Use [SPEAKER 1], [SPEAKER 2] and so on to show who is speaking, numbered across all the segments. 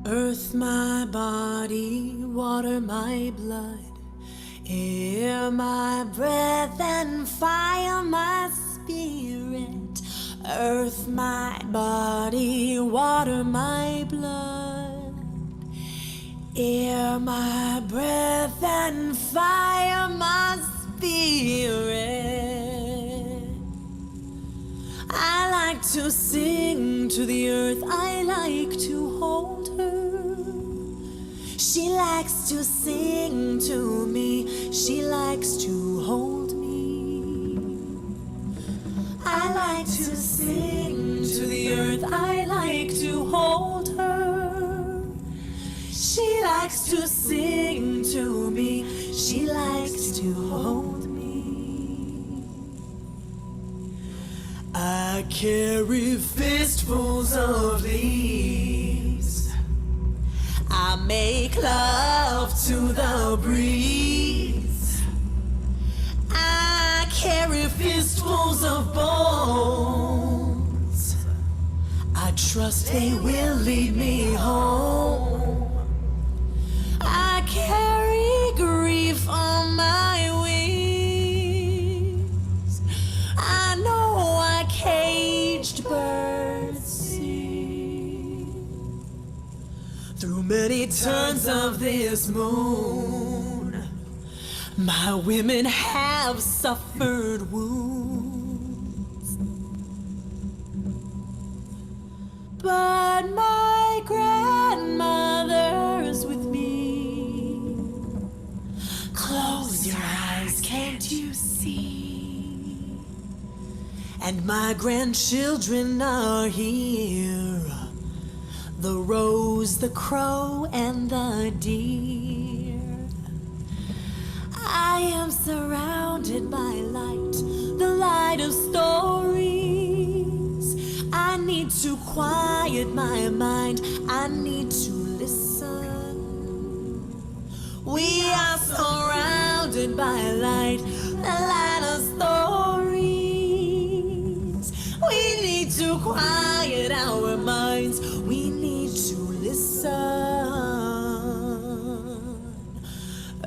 [SPEAKER 1] Earth my body, water my blood, air my breath, and fire my spirit. Earth my body, water my blood, air my breath, and fire my spirit. I like to sing to the earth, I like to hold her. She likes to sing to me, she likes to hold me. I like to sing to the earth, I like to hold her. She likes to sing to me, she likes to hold me. I carry fistfuls of leaves. I make love to the breeze. I carry fistfuls of bones. I trust they will lead me home. I carry grief on my wings. I know I caged birds sing. Through many turns of this moon, my women have suffered wounds. But my grandmother's with me. Close your eyes, can't you see? And my grandchildren are here. The rose, the crow, and the deer. I am surrounded by light, the light of stories. I need to quiet my mind, I need to listen. We are surrounded by light, the light of stories. We need to quiet our minds, we need to listen.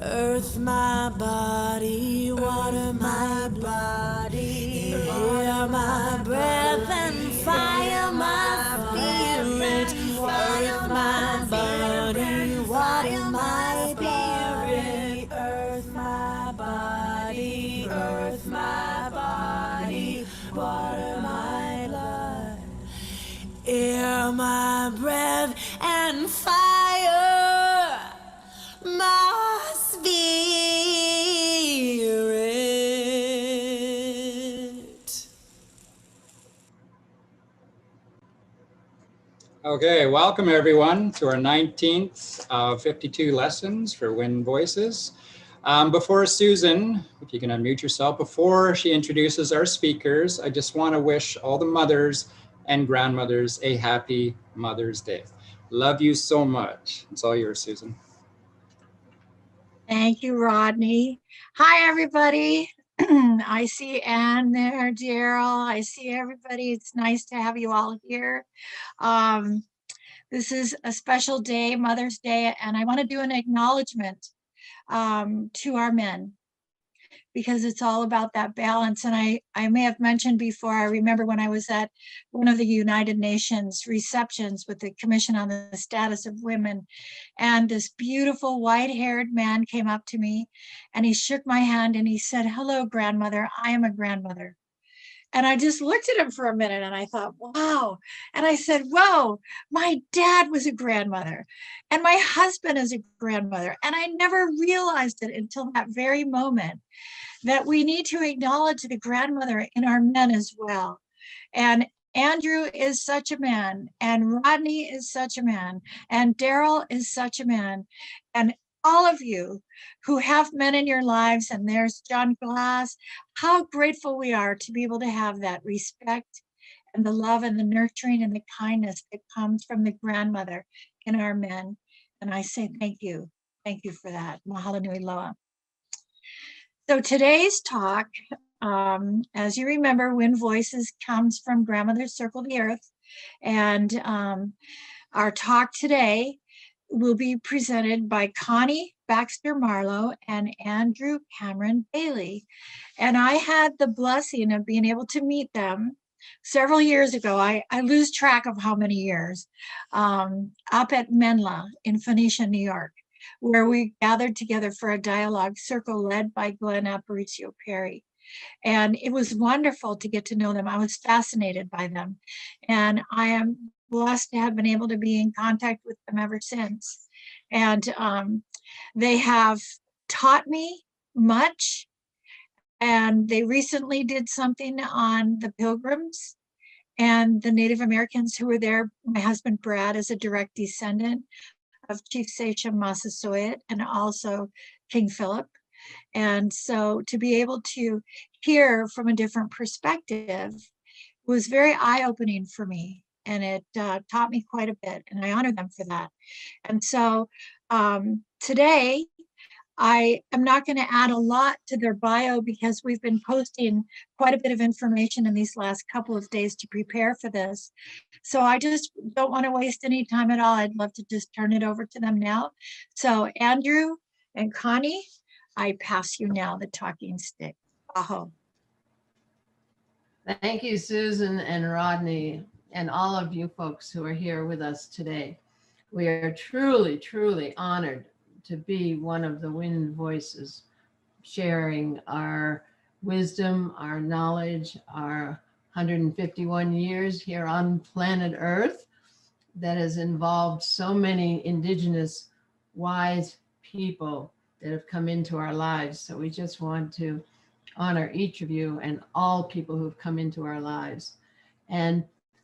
[SPEAKER 1] Earth my body, water my body, air my breath, and fire my spirit. Earth my body, water my spirit. Earth my body, earth my body, water my blood, air my breath, and fire my spirit.
[SPEAKER 2] Okay, welcome everyone to our 19th of 52 lessons for Wind Voices. Before Susan, if you can unmute yourself, before she introduces our speakers, I just want to wish all the mothers and grandmothers a happy Mother's Day. Love you so much. It's all yours, Susan.
[SPEAKER 3] Thank you, Rodney. Hi, everybody. I see Anne there, Daryl. I see everybody. It's nice to have you all here. This is a special day, Mother's Day, and I want to do an acknowledgement to our men, because it's all about that balance. And I may have mentioned before, I remember when I was at one of the United Nations receptions with the Commission on the Status of Women, and this beautiful white-haired man came up to me and he shook my hand and he said, "Hello, grandmother, I am a grandmother." And I just looked at him for a minute and I thought, wow. And I said, whoa, my dad was a grandmother and my husband is a grandmother. And I never realized it until that very moment, that we need to acknowledge the grandmother in our men as well. And Andrew is such a man, and Rodney is such a man, and Daryl is such a man, and all of you who have men in your lives, and there's John Glass, how grateful we are to be able to have that respect and the love and the nurturing and the kindness that comes from the grandmother in our men. And I say thank you for that. Mahalo nui loa. So today's talk, as you remember, Wind Voices comes from Grandmother's Circle the Earth. And our talk today will be presented by Connie Baxter Marlowe and Andrew Cameron Bailey. And I had the blessing of being able to meet them several years ago. I lose track of how many years, up at Menla in Phoenicia, New York, where we gathered together for a dialogue circle led by Glenn Aparicio Perry. And it was wonderful to get to know them. I was fascinated by them. And I am blessed to have been able to be in contact with them ever since. And they have taught me much. And they recently did something on the Pilgrims and the Native Americans who were there. My husband, Brad, is a direct descendant of Chief Sachem Massasoit and also King Philip. And so to be able to hear from a different perspective was very eye-opening for me. And it taught me quite a bit, and I honor them for that. And so today, I am not going to add a lot to their bio because we've been posting quite a bit of information in these last couple of days to prepare for this. So I just don't want to waste any time at all. I'd love to just turn it over to them now. So Andrew and Connie, I pass you now the talking stick. Aho.
[SPEAKER 4] Thank you, Susan and Rodney, and all of you folks who are here with us today. We are truly, truly honored to be one of the Wind Voices, sharing our wisdom, our knowledge, our 151 years here on planet Earth that has involved so many Indigenous wise people that have come into our lives. So we just want to honor each of you and all people who've come into our lives. And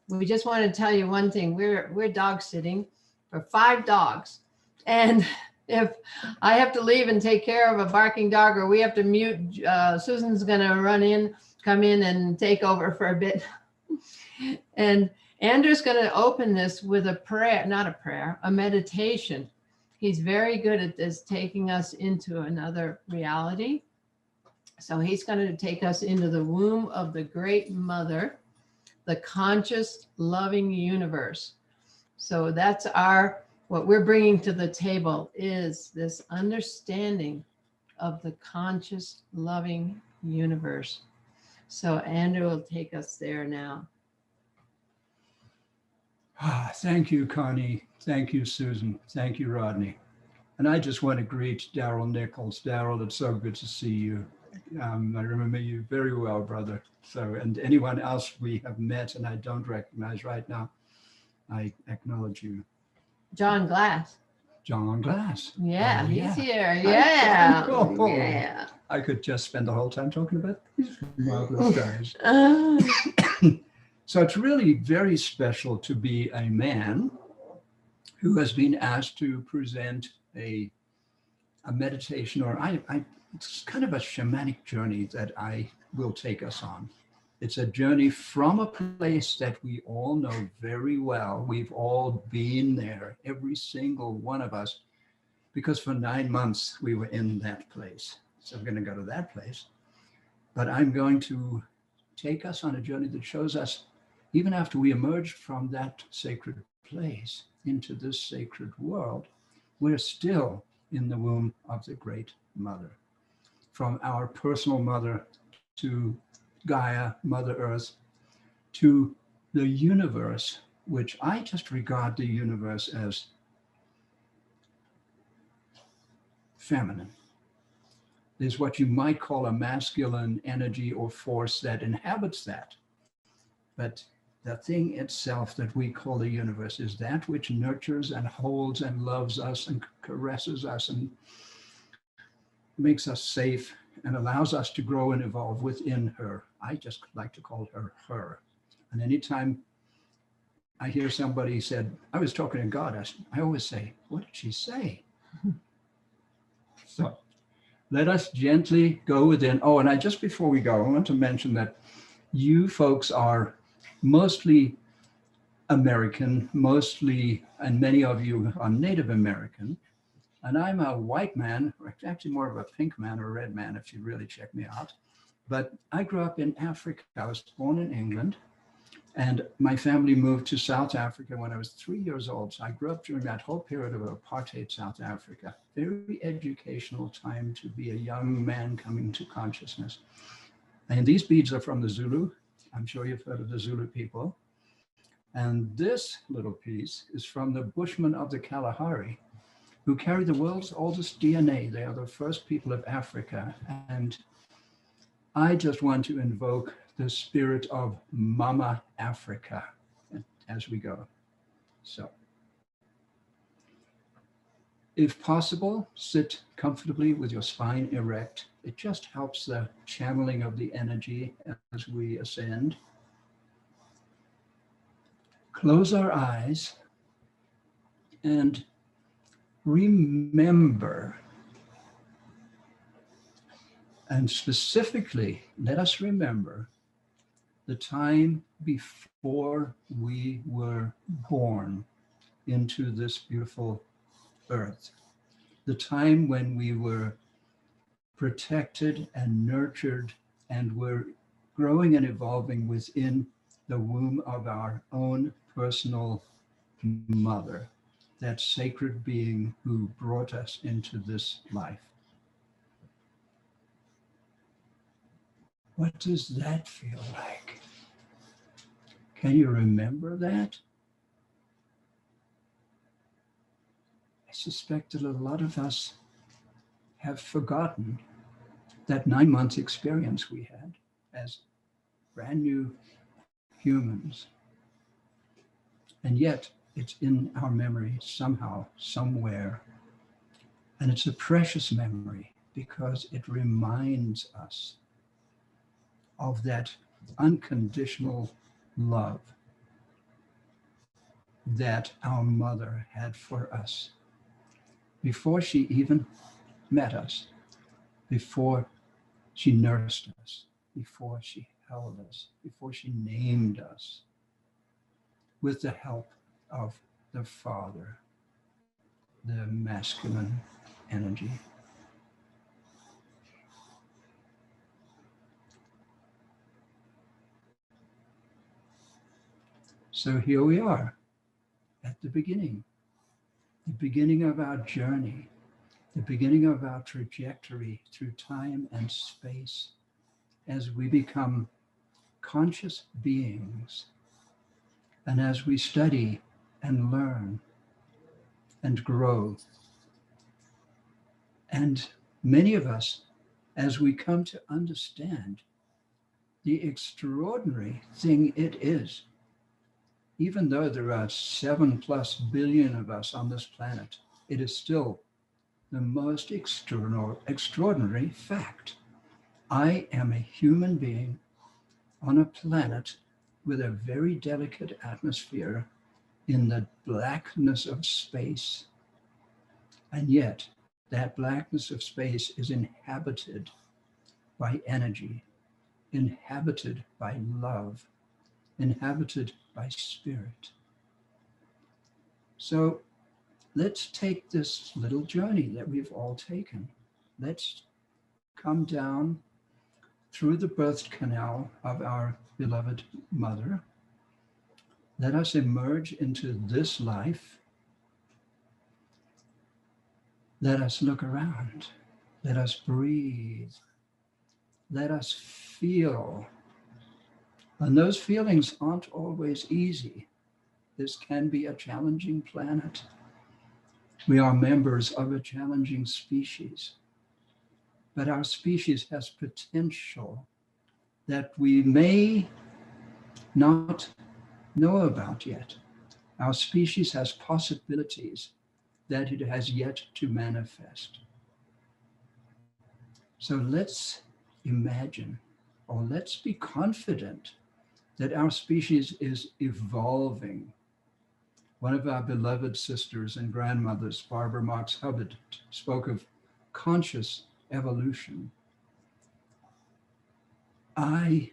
[SPEAKER 4] we just want to tell you one thing. We're dog sitting for 5 dogs. And if I have to leave and take care of a barking dog, or we have to mute, Susan's going to come in and take over for a bit. And Andrew's going to open this with a prayer, not a prayer, a meditation. He's very good at this, taking us into another reality. So he's going to take us into the womb of the Great Mother, the conscious, loving universe. So that's what we're bringing to the table is this understanding of the conscious, loving universe. So Andrew will take us there now.
[SPEAKER 5] Thank you, Connie. Thank you, Susan. Thank you, Rodney. And I just want to greet Daryl Nichols. Daryl, it's so good to see you. I remember you very well, brother. So, and anyone else we have met and I don't recognize right now, I acknowledge you.
[SPEAKER 4] John Glass.
[SPEAKER 5] John Glass.
[SPEAKER 4] Yeah,
[SPEAKER 5] Oh,
[SPEAKER 4] he's here. Yeah.
[SPEAKER 5] Oh,
[SPEAKER 4] Yeah.
[SPEAKER 5] I could just spend the whole time talking about these marvelous guys. So it's really very special to be a man who has been asked to present a meditation, or it's kind of a shamanic journey that I will take us on. It's a journey from a place that we all know very well. We've all been there, every single one of us, because for 9 months we were in that place. So I'm going to go to that place. But I'm going to take us on a journey that shows us, even after we emerged from that sacred place into this sacred world, we're still in the womb of the Great Mother. From our personal mother to Gaia, Mother Earth, to the universe, which I just regard the universe as feminine. There's what you might call a masculine energy or force that inhabits that. But the thing itself that we call the universe is that which nurtures and holds and loves us and caresses us and makes us safe and allows us to grow and evolve within her. I just like to call her her. And anytime I hear somebody said, I was talking to God, I always say, what did she say? So let us gently go within. Oh, and just before we go, I want to mention that you folks are mostly American, and many of you are Native American. And I'm a white man, or actually more of a pink man or a red man, if you really check me out. But I grew up in Africa. I was born in England. And my family moved to South Africa when I was 3 years old. So I grew up during that whole period of apartheid South Africa. Very educational time to be a young man coming to consciousness. And these beads are from the Zulu. I'm sure you've heard of the Zulu people. And this little piece is from the Bushmen of the Kalahari, who carry the world's oldest DNA. They are the first people of Africa. And I just want to invoke the spirit of Mama Africa as we go. So, if possible, sit comfortably with your spine erect. It just helps the channeling of the energy as we ascend. Close our eyes and remember, and specifically, let us remember the time before we were born into this beautiful earth, the time when we were protected and nurtured and were growing and evolving within the womb of our own personal mother, that sacred being who brought us into this life. What does that feel like? Can you remember that? I suspect that a lot of us have forgotten that 9-month experience we had as brand new humans. And yet it's in our memory somehow, somewhere. And it's a precious memory because it reminds us of that unconditional love that our mother had for us before she even met us, before she nursed us, before she held us, before she named us, with the help of the Father, the masculine energy. So here we are at the beginning of our journey, the beginning of our trajectory through time and space as we become conscious beings and as we study and learn and grow. And many of us, as we come to understand the extraordinary thing it is, even though there are 7+ billion of us on this planet, it is still the most extraordinary fact. I am a human being on a planet with a very delicate atmosphere in the blackness of space. And yet, that blackness of space is inhabited by energy, inhabited by love, inhabited by spirit. So let's take this little journey that we've all taken. Let's come down through the birth canal of our beloved mother. Let us emerge into this life. Let us look around. Let us breathe. Let us feel. And those feelings aren't always easy. This can be a challenging planet. We are members of a challenging species. But our species has potential that we may not know about yet. Our species has possibilities that it has yet to manifest. So let's imagine, or let's be confident that our species is evolving. One of our beloved sisters and grandmothers, Barbara Marx Hubbard, spoke of conscious evolution. I,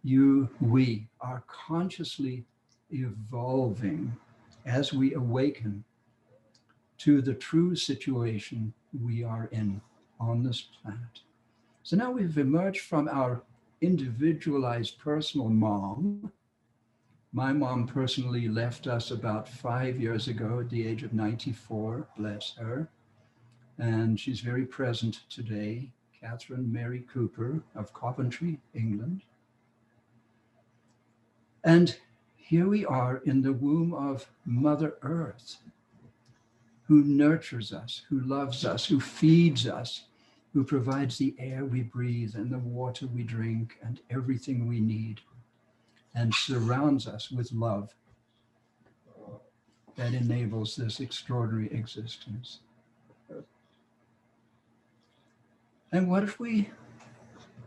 [SPEAKER 5] you, we are consciously evolving as we awaken to the true situation we are in on this planet. So now we've emerged from our individualized personal mom, My mom personally left us about 5 years ago at the age of 94, bless her. And she's very present today, Catherine Mary Cooper of Coventry, England. And here we are in the womb of Mother Earth, who nurtures us, who loves us, who feeds us, who provides the air we breathe and the water we drink and everything we need, and surrounds us with love that enables this extraordinary existence. And what if we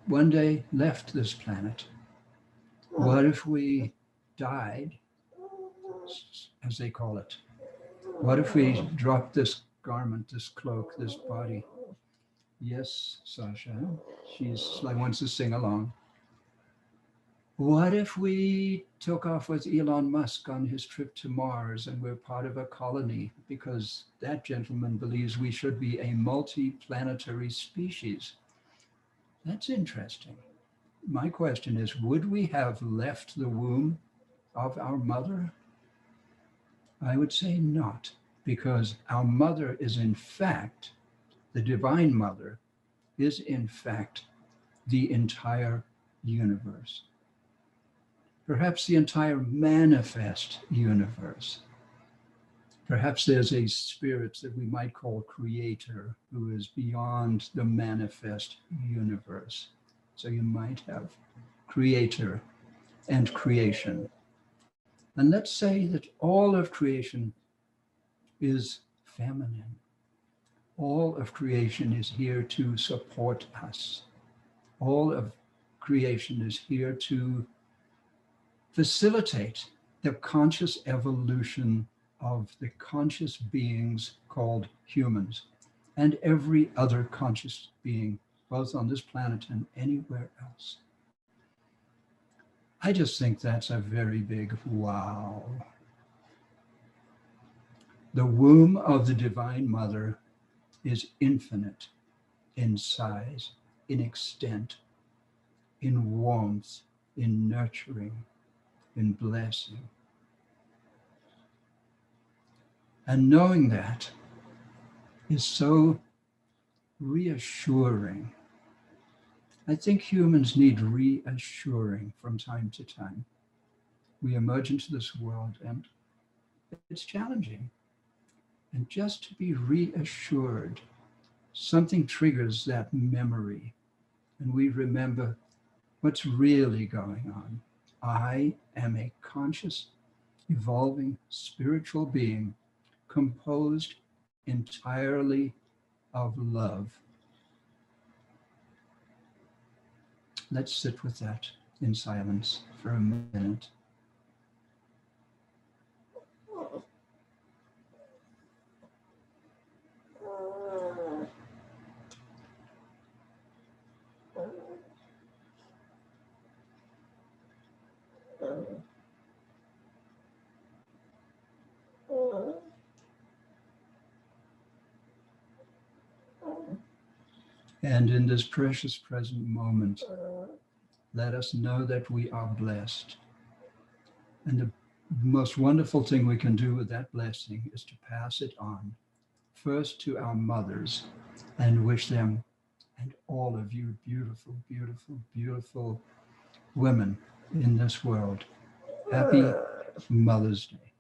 [SPEAKER 5] one day left this planet? What if we died, as they call it? What if we dropped this garment, this cloak, this body? Yes, Sasha, she's like wants to sing along. What if we took off with Elon Musk on his trip to Mars and we're part of a colony because that gentleman believes we should be a multi-planetary species? That's interesting. My question is, would we have left the womb of our mother? I would say not, because our mother is in fact, the divine mother is in fact the entire universe. Perhaps the entire manifest universe. Perhaps there's a spirit that we might call creator who is beyond the manifest universe. So you might have creator and creation. And let's say that all of creation is feminine. All of creation is here to support us. All of creation is here to facilitate the conscious evolution of the conscious beings called humans and every other conscious being, both on this planet and anywhere else. I just think that's a very big wow. The womb of the Divine Mother is infinite in size, in extent, in warmth, in nurturing, in blessing. And knowing that is so reassuring. I think humans need reassuring from time to time. We emerge into this world and it's challenging. And just to be reassured, something triggers that memory and we remember what's really going on. I am a conscious, evolving spiritual being composed entirely of love. Let's sit with that in silence for a minute. And in this precious present moment, let us know that we are blessed. And the most wonderful thing we can do with that blessing is to pass it on, first to our mothers, and wish them, and all of you beautiful, beautiful, beautiful women in this world, happy Mother's Day.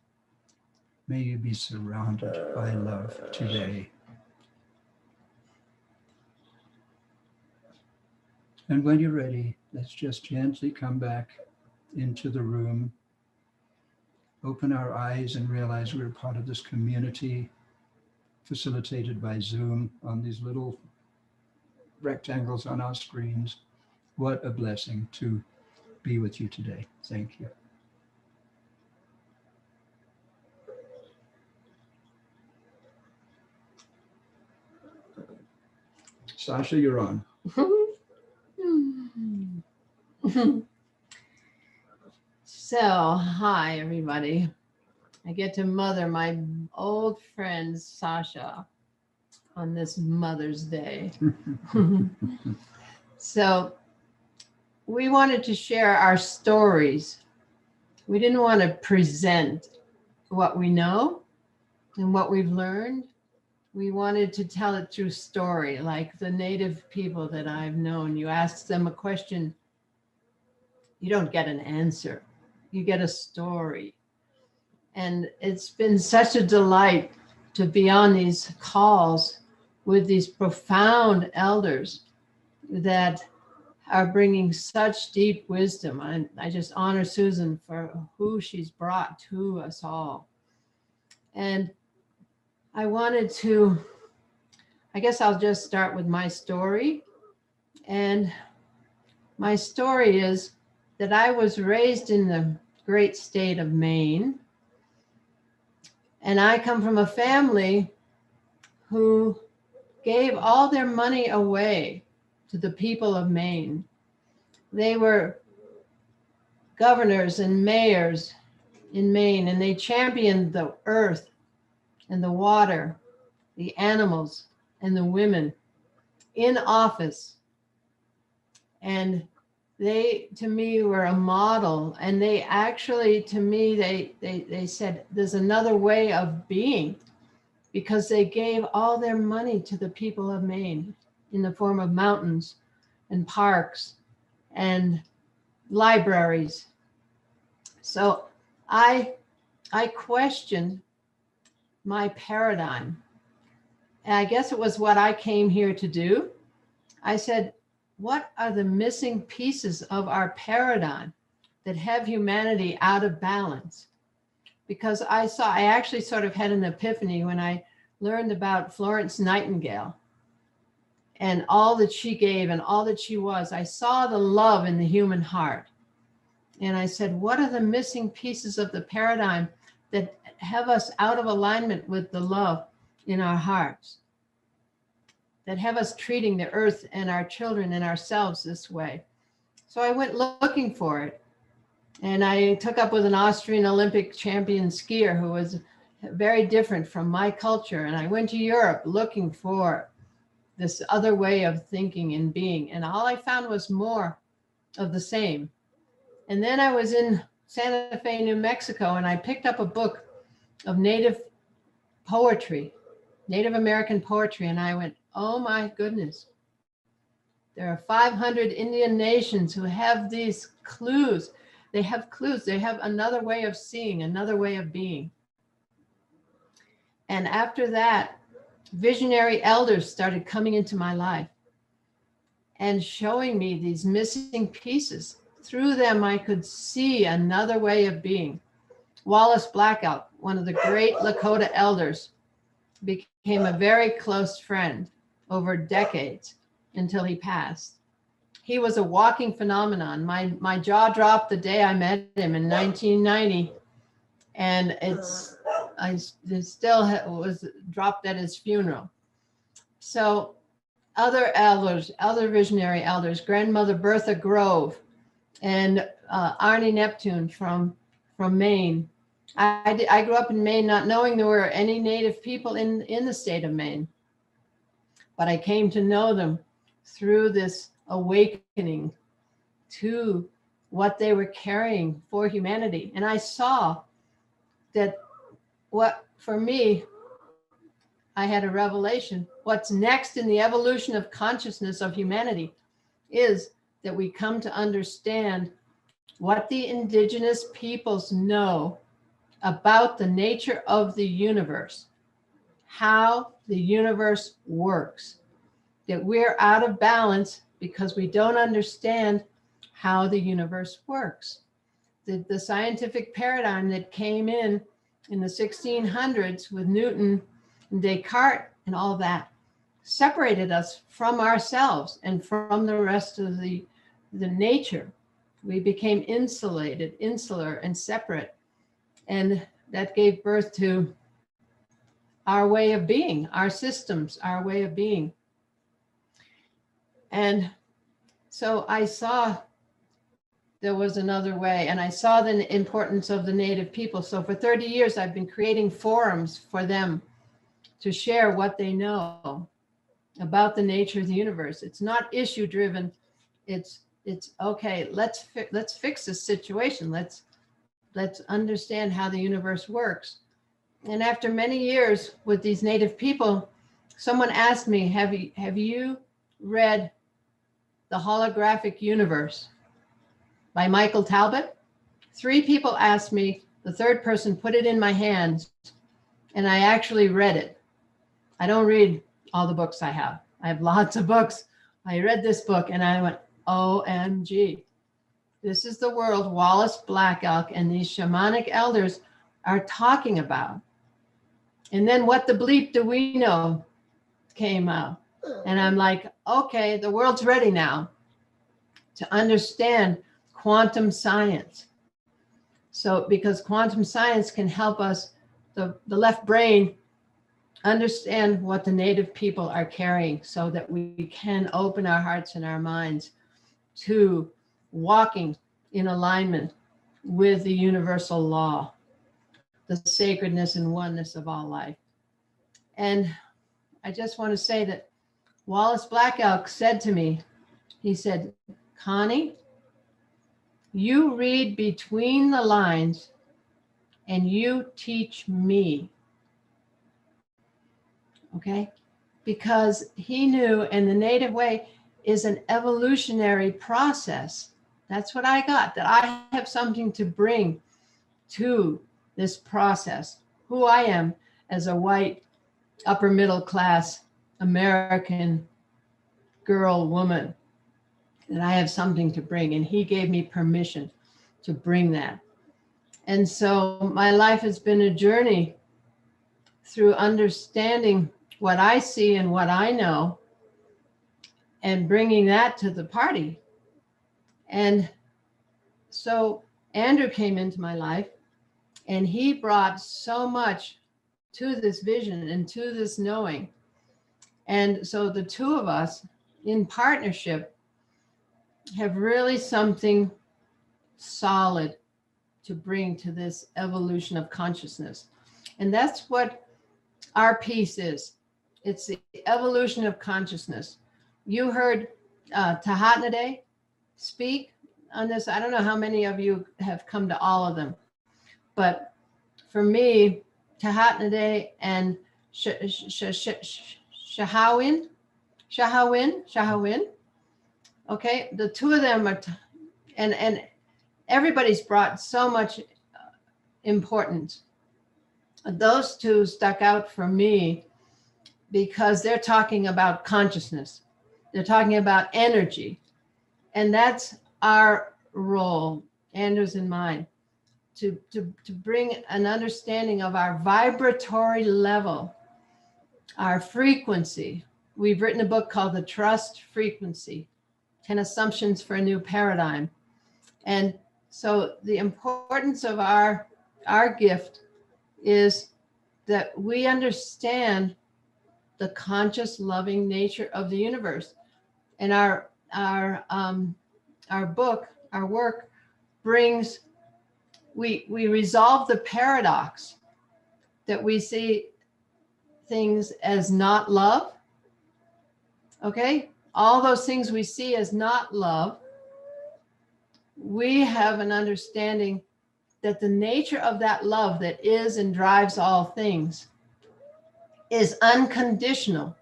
[SPEAKER 5] May you be surrounded by love today. And when you're ready, let's just gently come back into the room, open our eyes and realize we're part of this community facilitated by Zoom on these little rectangles on our screens. What a blessing to be with you today. Thank you. Sasha, you're on.
[SPEAKER 4] So, hi, everybody. I get to mother my old friend, Sasha, on this Mother's Day. So, we wanted to share our stories We didn't want to present what we know and what we've learned. We wanted to tell it through story, like the native people that I've known. You ask them a question, you don't get an answer, you get a story. And it's been such a delight to be on these calls with these profound elders that are bringing such deep wisdom. I just honor Susan for who she's brought to us all. And I wanted to, I guess I'll just start with my story. And my story is that I was raised in the great state of Maine. And I come from a family who gave all their money away to the people of Maine. They were governors and mayors in Maine, and they championed the earth and the water, the animals and the women in office. And they, to me, were a model. And they actually, to me, they said, there's another way of being, because they gave all their money to the people of Maine in the form of mountains and parks and libraries. So I questioned my paradigm. And I guess it was what I came here to do. I said, what are the missing pieces of our paradigm that have humanity out of balance? Because I actually sort of had an epiphany when I learned about Florence Nightingale and all that she gave and all that she was. I saw the love in the human heart. And I said, what are the missing pieces of the paradigm that have us out of alignment with the love in our hearts, that have us treating the earth and our children and ourselves this way? So I went looking for it. And I took up with an Austrian Olympic champion skier who was very different from my culture. And I went to Europe looking for this other way of thinking and being. And all I found was more of the same. And then I was in Santa Fe, New Mexico, and I picked up a book of Native poetry, Native American poetry. And I went, oh my goodness. There are 500 Indian nations who have these clues. They have clues. They have another way of seeing, another way of being. And after that, visionary elders started coming into my life and showing me these missing pieces. Through them, I could see another way of being. Wallace Blackout, one of the great Lakota elders, became a very close friend over decades until he passed. He was a walking phenomenon. My jaw dropped the day I met him in 1990, and it still was dropped at his funeral. So other elders, other visionary elders, grandmother Bertha Grove and Arnie Neptune from Maine. I grew up in Maine not knowing there were any Native people in the state of Maine, but I came to know them through this awakening to what they were carrying for humanity. And I saw that what, for me, I had a revelation. What's next in the evolution of consciousness of humanity is that we come to understand what the indigenous peoples know about the nature of the universe, how the universe works, that we're out of balance because we don't understand how the universe works. The scientific paradigm that came in the 1600s with Newton and Descartes and all that separated us from ourselves and from the rest of the nature. We became insulated, insular, and separate. And that gave birth to our way of being, our systems, our way of being. And so I saw there was another way, and I saw the importance of the Native people. So for 30 years, I've been creating forums for them to share what they know about the nature of the universe. It's not issue driven. It's okay, let's fix this situation. Let's let's understand how the universe works. And after many years with these Native people, someone asked me, have you read The Holographic Universe by Michael Talbot? 3 people asked me, the third person put it in my hands, and I actually read it. I don't read all the books I have. I have lots of books. I read this book and I went, OMG. This is the world Wallace Black Elk and these shamanic elders are talking about. And then What the Bleep Do We Know came out. And I'm like, okay, the world's ready now to understand quantum science. So because quantum science can help us, the left brain, understand what the Native people are carrying so that we can open our hearts and our minds to walking in alignment with the universal law, the sacredness and oneness of all life. And I just want to say that Wallace Black Elk said to me, he said, Connie, you read between the lines and you teach me. Okay? Because he knew, and the Native way is an evolutionary process. That's what I got, that I have something to bring to this process, who I am as a white, upper middle class American girl, woman, that I have something to bring. And he gave me permission to bring that. And so my life has been a journey through understanding what I see and what I know and bringing that to the party. And so Andrew came into my life and he brought so much to this vision and to this knowing. And so the two of us in partnership have really something solid to bring to this evolution of consciousness. And that's what our piece is. It's the evolution of consciousness. You heard Tahatnade speak on this. I don't know how many of you have come to all of them, but for me, Tahatnade and Shahawin, okay, the two of them are, and everybody's brought so much importance. Those two stuck out for me because they're talking about consciousness. They're talking about energy. And that's our role, Andrew's and mine, to bring an understanding of our vibratory level, our frequency. We've written a book called The Trust Frequency, 10 Assumptions for a New Paradigm. And so the importance of our gift is that we understand the conscious, loving nature of the universe. And our book, our work brings, we resolve the paradox that we see things as not love. Okay? All those things we see as not love, we have an understanding that the nature of that love that is and drives all things is unconditional.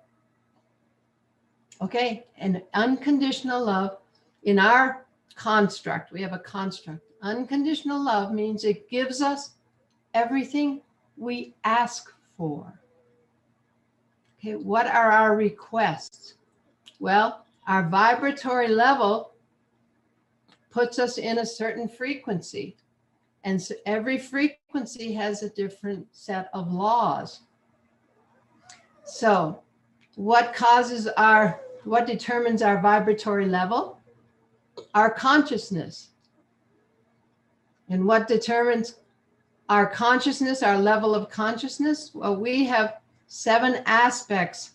[SPEAKER 4] Okay? And unconditional love in our construct, we have a construct. Unconditional love means it gives us everything we ask for. Okay, what are our requests? Well, our vibratory level puts us in a certain frequency. And so every frequency has a different set of laws. So what determines our vibratory level? Our consciousness. And what determines our consciousness, our level of consciousness? Well, we have 7 aspects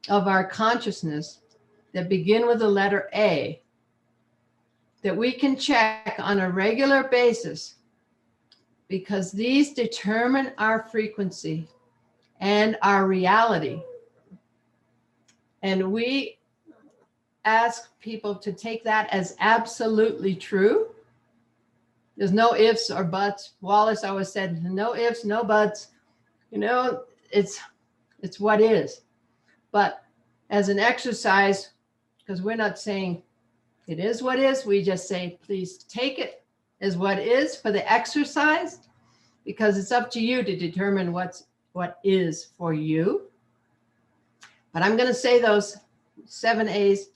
[SPEAKER 4] of our consciousness that begin with the letter A that we can check on a regular basis, because these determine our frequency and our reality. And we ask people to take that as absolutely true. There's no ifs or buts. Wallace always said, no ifs, no buts. You know, it's what is. But as an exercise, because we're not saying it is what is, we just say, please take it as what is for the exercise, because it's up to you to determine what is for you. But I'm going to say those 7 A's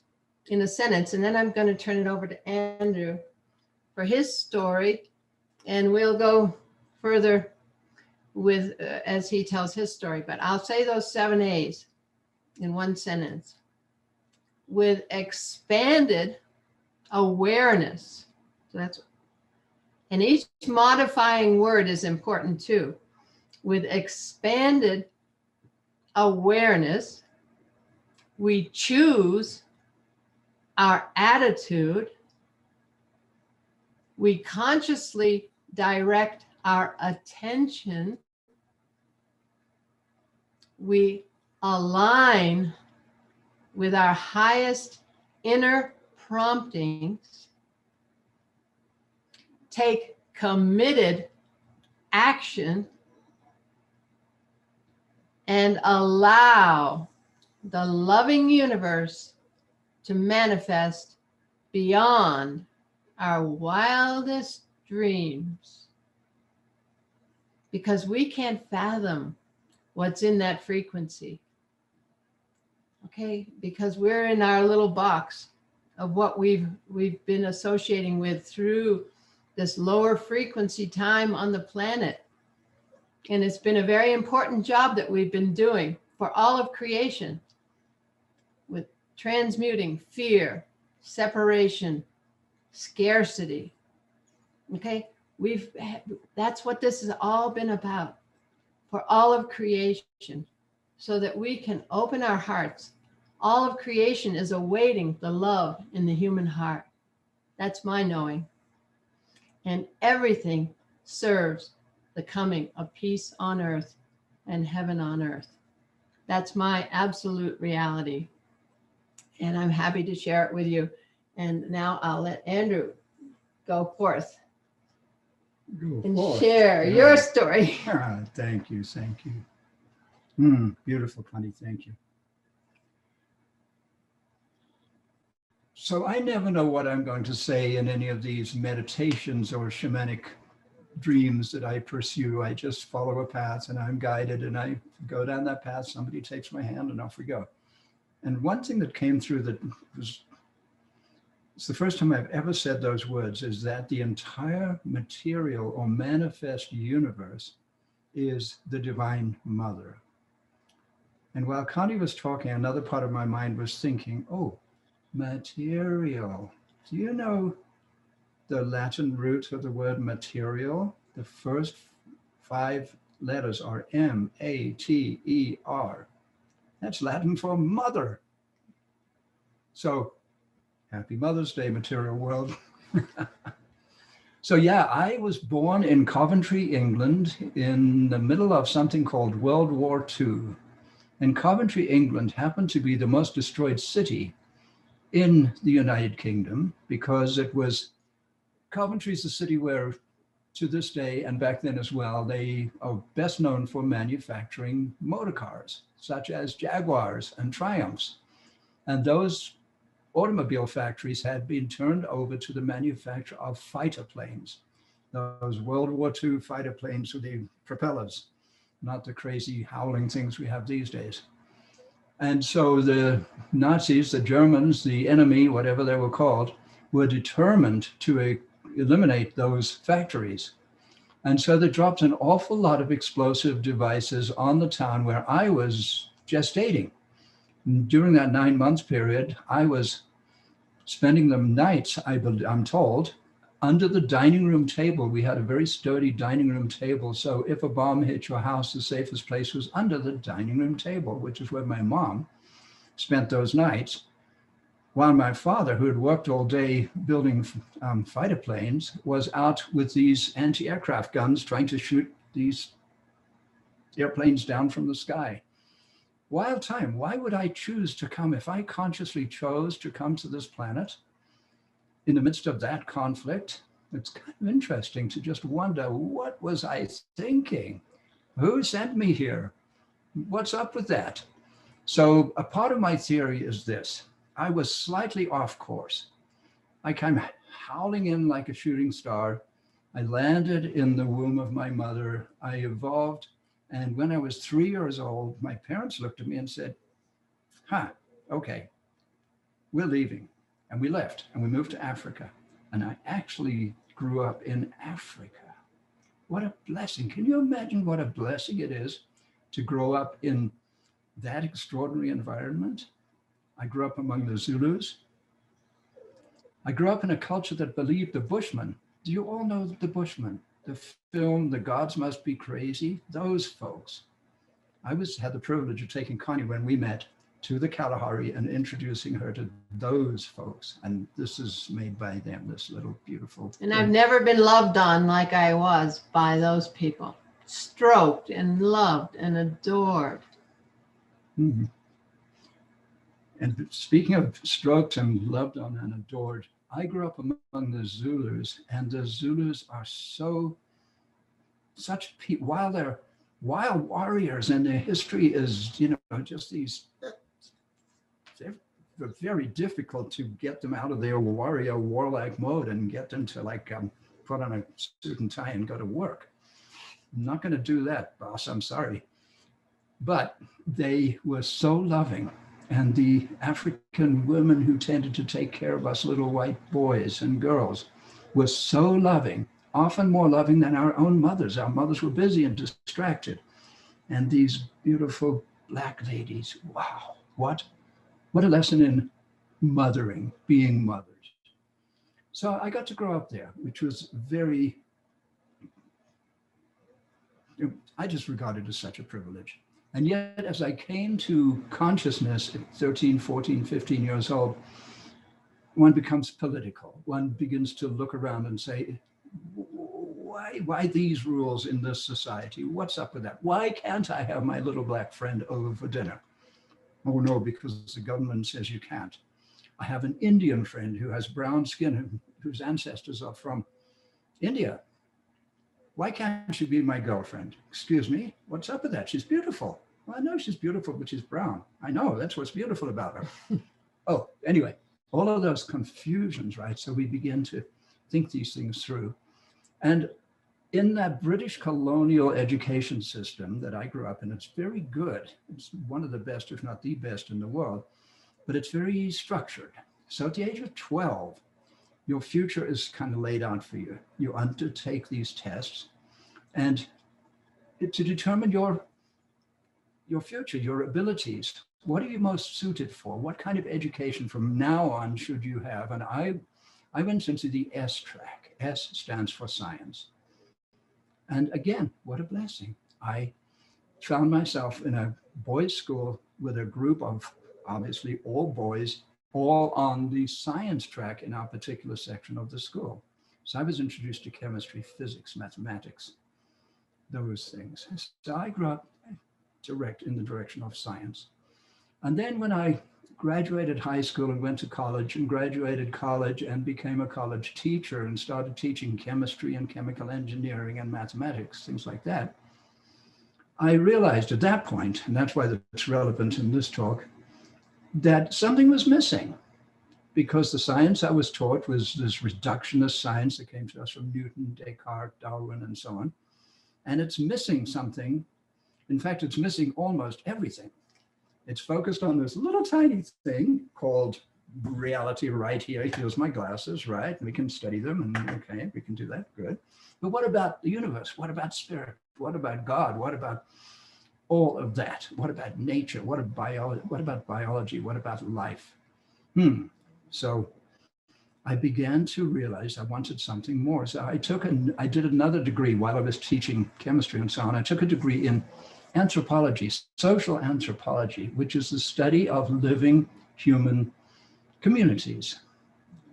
[SPEAKER 4] in a sentence, and then I'm going to turn it over to Andrew for his story, and we'll go further with as he tells his story. But I'll say those 7 A's in one sentence. With expanded awareness. So that's, and each modifying word is important too. With expanded awareness, we choose our attitude. We consciously direct our attention. We align with our highest inner promptings, take committed action, and allow the loving universe to manifest beyond our wildest dreams. Because we can't fathom what's in that frequency. Okay, because we're in our little box of what we've been associating with through this lower frequency time on the planet. And it's been a very important job that we've been doing for all of creation, with transmuting fear, separation, scarcity. Okay, that's what this has all been about for all of creation, so that we can open our hearts. All of creation is awaiting the love in the human heart. That's my knowing. And everything serves the coming of peace on earth and heaven on earth. That's my absolute reality. And I'm happy to share it with you. And now I'll let Andrew go forth and share your story.
[SPEAKER 5] Thank you. Thank you. Beautiful, Connie. Thank you. So I never know what I'm going to say in any of these meditations or shamanic dreams that I pursue. I just follow a path and I'm guided, and I go down that path. Somebody takes my hand and off we go. And one thing that came through that was, it's the first time I've ever said those words, is that the entire material or manifest universe is the Divine Mother. And while Connie was talking, another part of my mind was thinking, oh, material. Do you know the Latin root of the word material? The first 5 letters are M-A-T-E-R. That's Latin for mother. So happy Mother's Day, material world. So yeah, I was born in Coventry, England, in the middle of something called World War II. And Coventry, England happened to be the most destroyed city in the United Kingdom, because it was, Coventry's the city where to this day, and back then as well, they are best known for manufacturing motor cars, such as Jaguars and Triumphs. And those automobile factories had been turned over to the manufacture of fighter planes, those World War II fighter planes with the propellers, not the crazy howling things we have these days. And so the Nazis, the Germans, the enemy, whatever they were called, were determined to eliminate those factories. And so they dropped an awful lot of explosive devices on the town where I was gestating. And during that 9-month period, I was spending the nights, I'm told, under the dining room table. We had a very sturdy dining room table. So if a bomb hit your house, the safest place was under the dining room table, which is where my mom spent those nights. While my father, who had worked all day building fighter planes, was out with these anti-aircraft guns trying to shoot these airplanes down from the sky. Wild time. Why would I choose to come? If I consciously chose to come to this planet in the midst of that conflict, it's kind of interesting to just wonder, what was I thinking? Who sent me here? What's up with that? So a part of my theory is this. I was slightly off course. I came howling in like a shooting star. I landed in the womb of my mother. I evolved. And when I was 3 years old, my parents looked at me and said, okay, we're leaving. And we left and we moved to Africa. And I actually grew up in Africa. What a blessing. Can you imagine what a blessing it is to grow up in that extraordinary environment? I grew up among the Zulus. I grew up in a culture that believed the Bushmen. Do you all know the Bushmen? The film, The Gods Must Be Crazy? Those folks. I had the privilege of taking Connie when we met to the Kalahari and introducing her to those folks. And this is made by them, this little beautiful.
[SPEAKER 4] And I've never been loved on like I was by those people. Stroked and loved and adored.
[SPEAKER 5] Mm-hmm. And speaking of stroked and loved on and adored, I grew up among the Zulus, and the Zulus are such people, while they're wild warriors and their history is, just these, they're very difficult to get them out of their warlike mode and get them to put on a suit and tie and go to work. I'm not going to do that, boss, I'm sorry. But they were so loving. And the African women who tended to take care of us little white boys and girls were so loving, often more loving than our own mothers. Our mothers were busy and distracted. And these beautiful Black ladies, wow, what a lesson in mothering, being mothers. So I got to grow up there, which was I just regarded as such a privilege. And yet, as I came to consciousness at 13, 14, 15 years old, one becomes political. One begins to look around and say, why these rules in this society? What's up with that? Why can't I have my little Black friend over for dinner? Oh no, because the government says you can't. I have an Indian friend who has brown skin, whose ancestors are from India. Why can't she be my girlfriend? Excuse me, what's up with that? She's beautiful. Well, I know she's beautiful, but she's brown. I know, that's what's beautiful about her. Oh, anyway, all of those confusions, right? So we begin to think these things through. And in that British colonial education system that I grew up in, it's very good. It's one of the best, if not the best in the world, but it's very structured. So at the age of 12, your future is kind of laid out for you. You undertake these tests, and to determine your future, your abilities, what are you most suited for? What kind of education from now on should you have? And I went into the S track. S stands for science. And again, what a blessing. I found myself in a boys' school with a group of obviously all boys, all on the science track in our particular section of the school. So I was introduced to chemistry, physics, mathematics, those things. So I grew up in the direction of science. And then when I graduated high school and went to college and graduated college and became a college teacher and started teaching chemistry and chemical engineering and mathematics, things like that, I realized at that point, and that's why it's relevant in this talk, that something was missing, because the science I was taught was this reductionist science that came to us from Newton, Descartes, Darwin, and so on. And it's missing something. In fact, it's missing almost everything. It's focused on this little tiny thing called reality right here. Here's my glasses, right? We can study them, and okay, we can do that, good. But what about the universe? What about spirit? What about God? What about all of that? What about nature? What about biology? What about life? So I began to realize I wanted something more. So I did another degree while I was teaching chemistry and so on. I took a degree in anthropology, social anthropology, which is the study of living human communities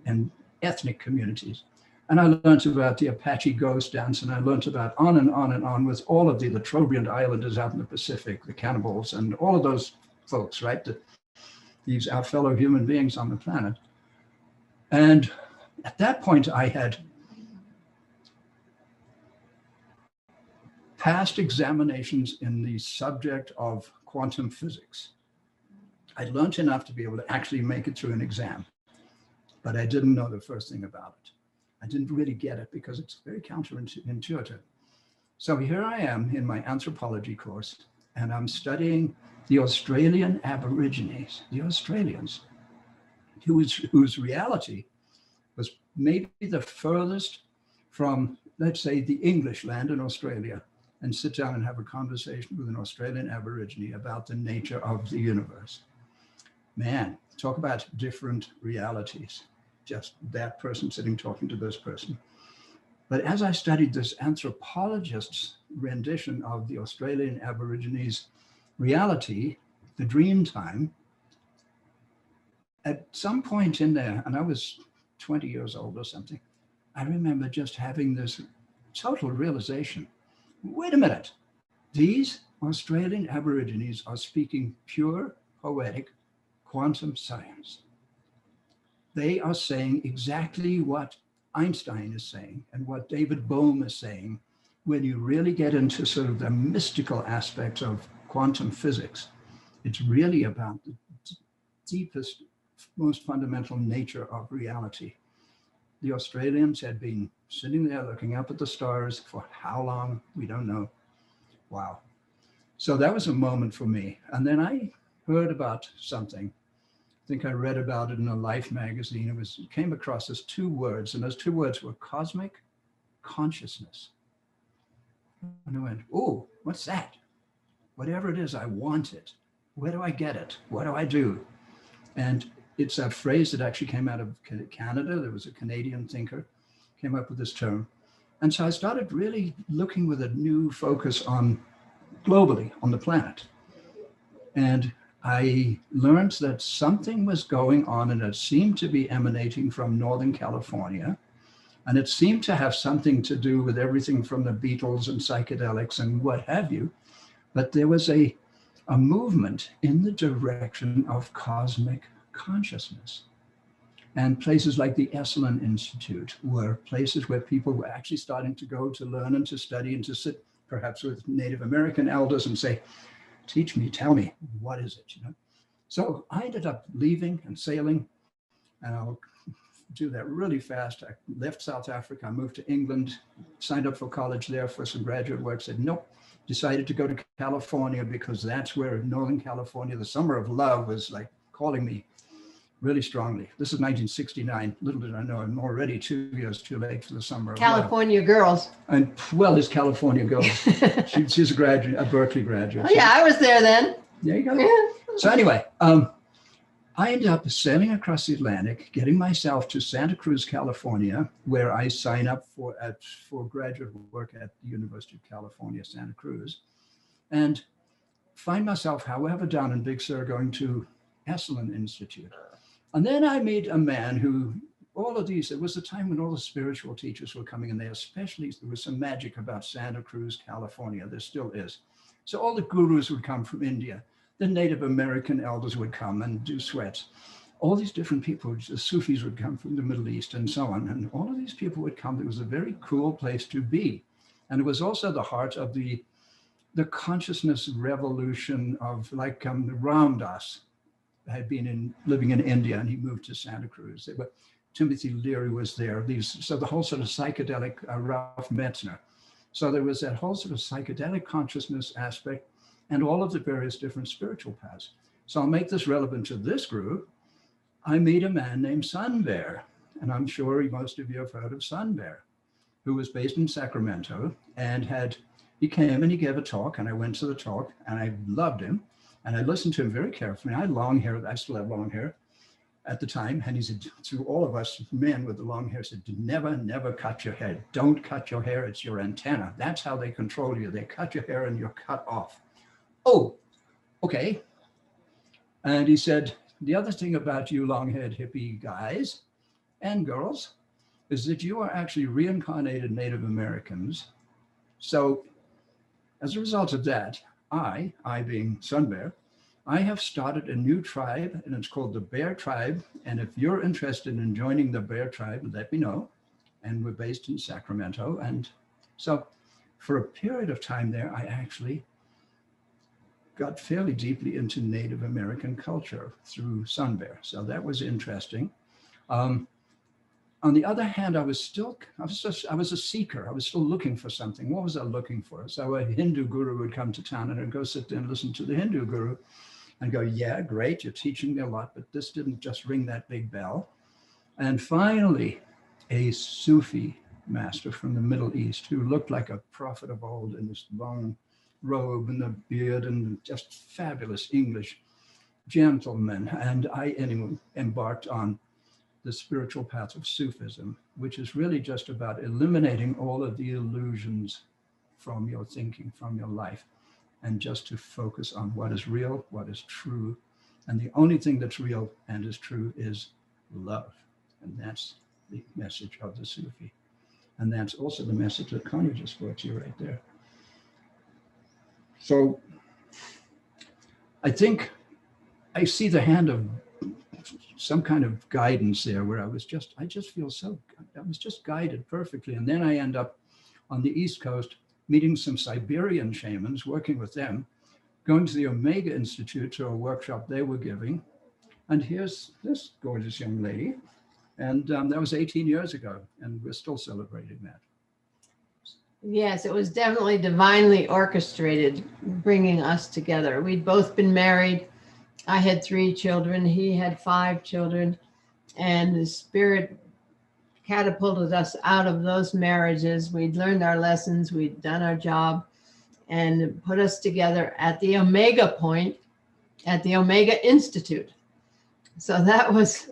[SPEAKER 5] and ethnic communities. And I learned about the Apache ghost dance, and I learned about on and on and on with all of the Latrobian Islanders out in the Pacific, the cannibals, and all of those folks, right? These our fellow human beings on the planet. And at that point, I had passed examinations in the subject of quantum physics. I learned enough to be able to actually make it through an exam, but I didn't know the first thing about it. I didn't really get it because it's very counterintuitive. So here I am in my anthropology course, and I'm studying the Australian Aborigines, the Australians, whose reality was maybe the furthest from, let's say, the English land in Australia, and sit down and have a conversation with an Australian Aborigine about the nature of the universe. Man, talk about different realities. Just that person sitting talking to this person. But as I studied this anthropologist's rendition of the Australian Aborigines' reality, the dream time, at some point in there, and I was 20 years old or something, I remember just having this total realization. Wait a minute, these Australian Aborigines are speaking pure, poetic, quantum science. They are saying exactly what Einstein is saying and what David Bohm is saying when you really get into sort of the mystical aspects of quantum physics. It's really about the deepest, most fundamental nature of reality. The Australians had been sitting there looking up at the stars for how long? We don't know. Wow. So that was a moment for me. And then I heard about something. I think I read about it in a Life magazine. It came across as 2 words, and those 2 words were cosmic consciousness. And I went, oh, what's that? Whatever it is, I want it. Where do I get it? What do I do? And it's a phrase that actually came out of Canada. There was a Canadian thinker, came up with this term. And so I started really looking with a new focus on globally on the planet. And I learned that something was going on, and it seemed to be emanating from Northern California. And it seemed to have something to do with everything from the Beatles and psychedelics and what have you. But there was a movement in the direction of cosmic consciousness. And places like the Esalen Institute were places where people were actually starting to go to learn and to study and to sit perhaps with Native American elders and say, teach me, tell me, what is it, you know? So I ended up leaving and sailing, and I'll do that really fast. I left South Africa, I moved to England, signed up for college there for some graduate work, said nope, decided to go to California because that's where Northern California, the summer of love was like calling me really strongly. This is 1969. Little did I know, I'm already 2 years too late for the summer of
[SPEAKER 4] California
[SPEAKER 5] love.
[SPEAKER 4] girls.
[SPEAKER 5] And well, there's California girls. She's a graduate, a Berkeley graduate.
[SPEAKER 4] Oh, yeah, I was there then.
[SPEAKER 5] There you go. Yeah. So anyway, I ended up sailing across the Atlantic, getting myself to Santa Cruz, California, where I sign up for graduate work at the University of California, Santa Cruz, and find myself, however, down in Big Sur going to Esalen Institute. And then I meet a man who, all of these, it was the time when all the spiritual teachers were coming in there, especially there was some magic about Santa Cruz, California, there still is. So all the gurus would come from India, the Native American elders would come and do sweats. All these different people, the Sufis would come from the Middle East and so on. And all of these people would come. It was a very cool place to be. And it was also the heart of the consciousness revolution of like Ram Dass had been living in India, and he moved to Santa Cruz. Timothy Leary was there. So the whole sort of psychedelic Ralph Metzner. So there was that whole sort of psychedelic consciousness aspect and all of the various different spiritual paths. So I'll make this relevant to this group. I meet a man named Sun Bear, and I'm sure most of you have heard of Sun Bear, who was based in Sacramento, and he came and he gave a talk, and I went to the talk, and I loved him. And I listened to him very carefully. I had long hair. I still have long hair at the time. And he said to all of us men with the long hair, said, never, never cut your hair. Don't cut your hair. It's your antenna. That's how they control you. They cut your hair and you're cut off. Oh, okay. And he said, the other thing about you long-haired hippie guys and girls is that you are actually reincarnated Native Americans. So as a result of that, I being Sun Bear, I have started a new tribe, and it's called the Bear Tribe. And if you're interested in joining the Bear Tribe, let me know. And we're based in Sacramento. And so for a period of time there, I actually got fairly deeply into Native American culture through Sun Bear. So that was interesting. On the other hand, I was a seeker. I was still looking for something. What was I looking for? So a Hindu guru would come to town and I'd go sit there and listen to the Hindu guru and go, yeah, great, you're teaching me a lot, but this didn't just ring that big bell. And finally, a Sufi master from the Middle East who looked like a prophet of old in this long robe and the beard and just fabulous English gentleman. And I anyway embarked on the spiritual path of Sufism, which is really just about eliminating all of the illusions from your thinking, from your life, and just to focus on what is real, what is true. And the only thing that's real and is true is love. And that's the message of the Sufi. And that's also the message that Connie just brought to you right there. So I think I see the hand of some kind of guidance there where I was just guided perfectly. And then I end up on the East Coast meeting some Siberian shamans, working with them, going to the Omega Institute to a workshop they were giving. And here's this gorgeous young lady. And that was 18 years ago, and we're still celebrating that.
[SPEAKER 4] Yes, it was definitely divinely orchestrated, bringing us together. We'd both been married. I had 3 children. He had 5 children. And the Spirit catapulted us out of those marriages. We'd learned our lessons. We'd done our job and put us together at the Omega Point, at the Omega Institute. So that was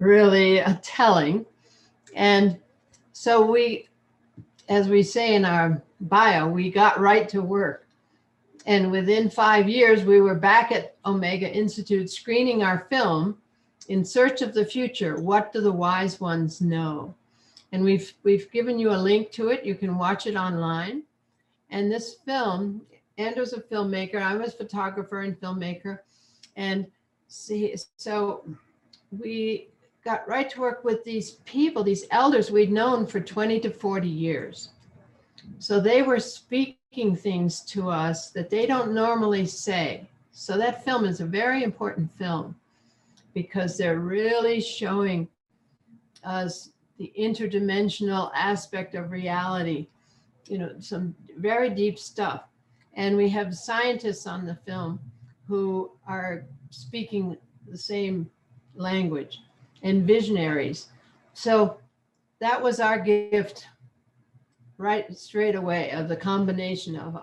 [SPEAKER 4] really telling. And so we, as we say in our bio, we got right to work. And within 5 years, we were back at Omega Institute screening our film, In Search of the Future, What Do the Wise Ones Know? And we've given you a link to it. You can watch it online. And this film, Andrew's a filmmaker, I'm a photographer and filmmaker. And so we got right to work with these people, these elders we'd known for 20 to 40 years. So they were speaking things to us that they don't normally say. So that film is a very important film because they're really showing us the interdimensional aspect of reality, you know, some very deep stuff. And we have scientists on the film who are speaking the same language, and visionaries. So that was our gift right straight away, of the combination of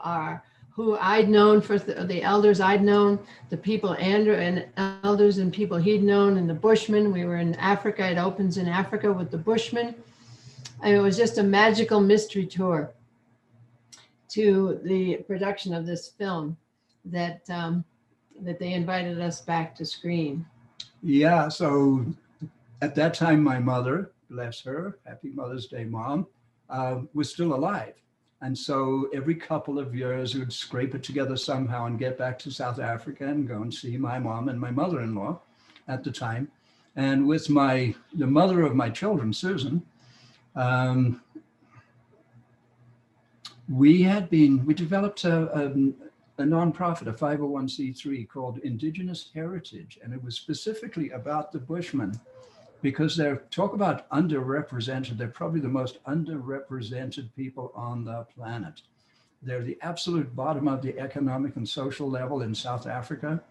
[SPEAKER 4] who I'd known for the elders I'd known, the people Andrew and elders and people he'd known, and the Bushmen. We were in Africa. It opens in Africa with the Bushmen. And it was just a magical mystery tour to the production of this film that they invited us back to screen.
[SPEAKER 5] Yeah, so at that time, my mother, bless her, happy Mother's Day, Mom, was still alive. And so every couple of years, we would scrape it together somehow and get back to South Africa and go and see my mom and my mother-in-law at the time. And with the mother of my children, Susan, we developed a nonprofit, a 501c3 called Indigenous Heritage. And it was specifically about the Bushmen, because talk about underrepresented. They're probably the most underrepresented people on the planet. They're the absolute bottom of the economic and social level in South Africa.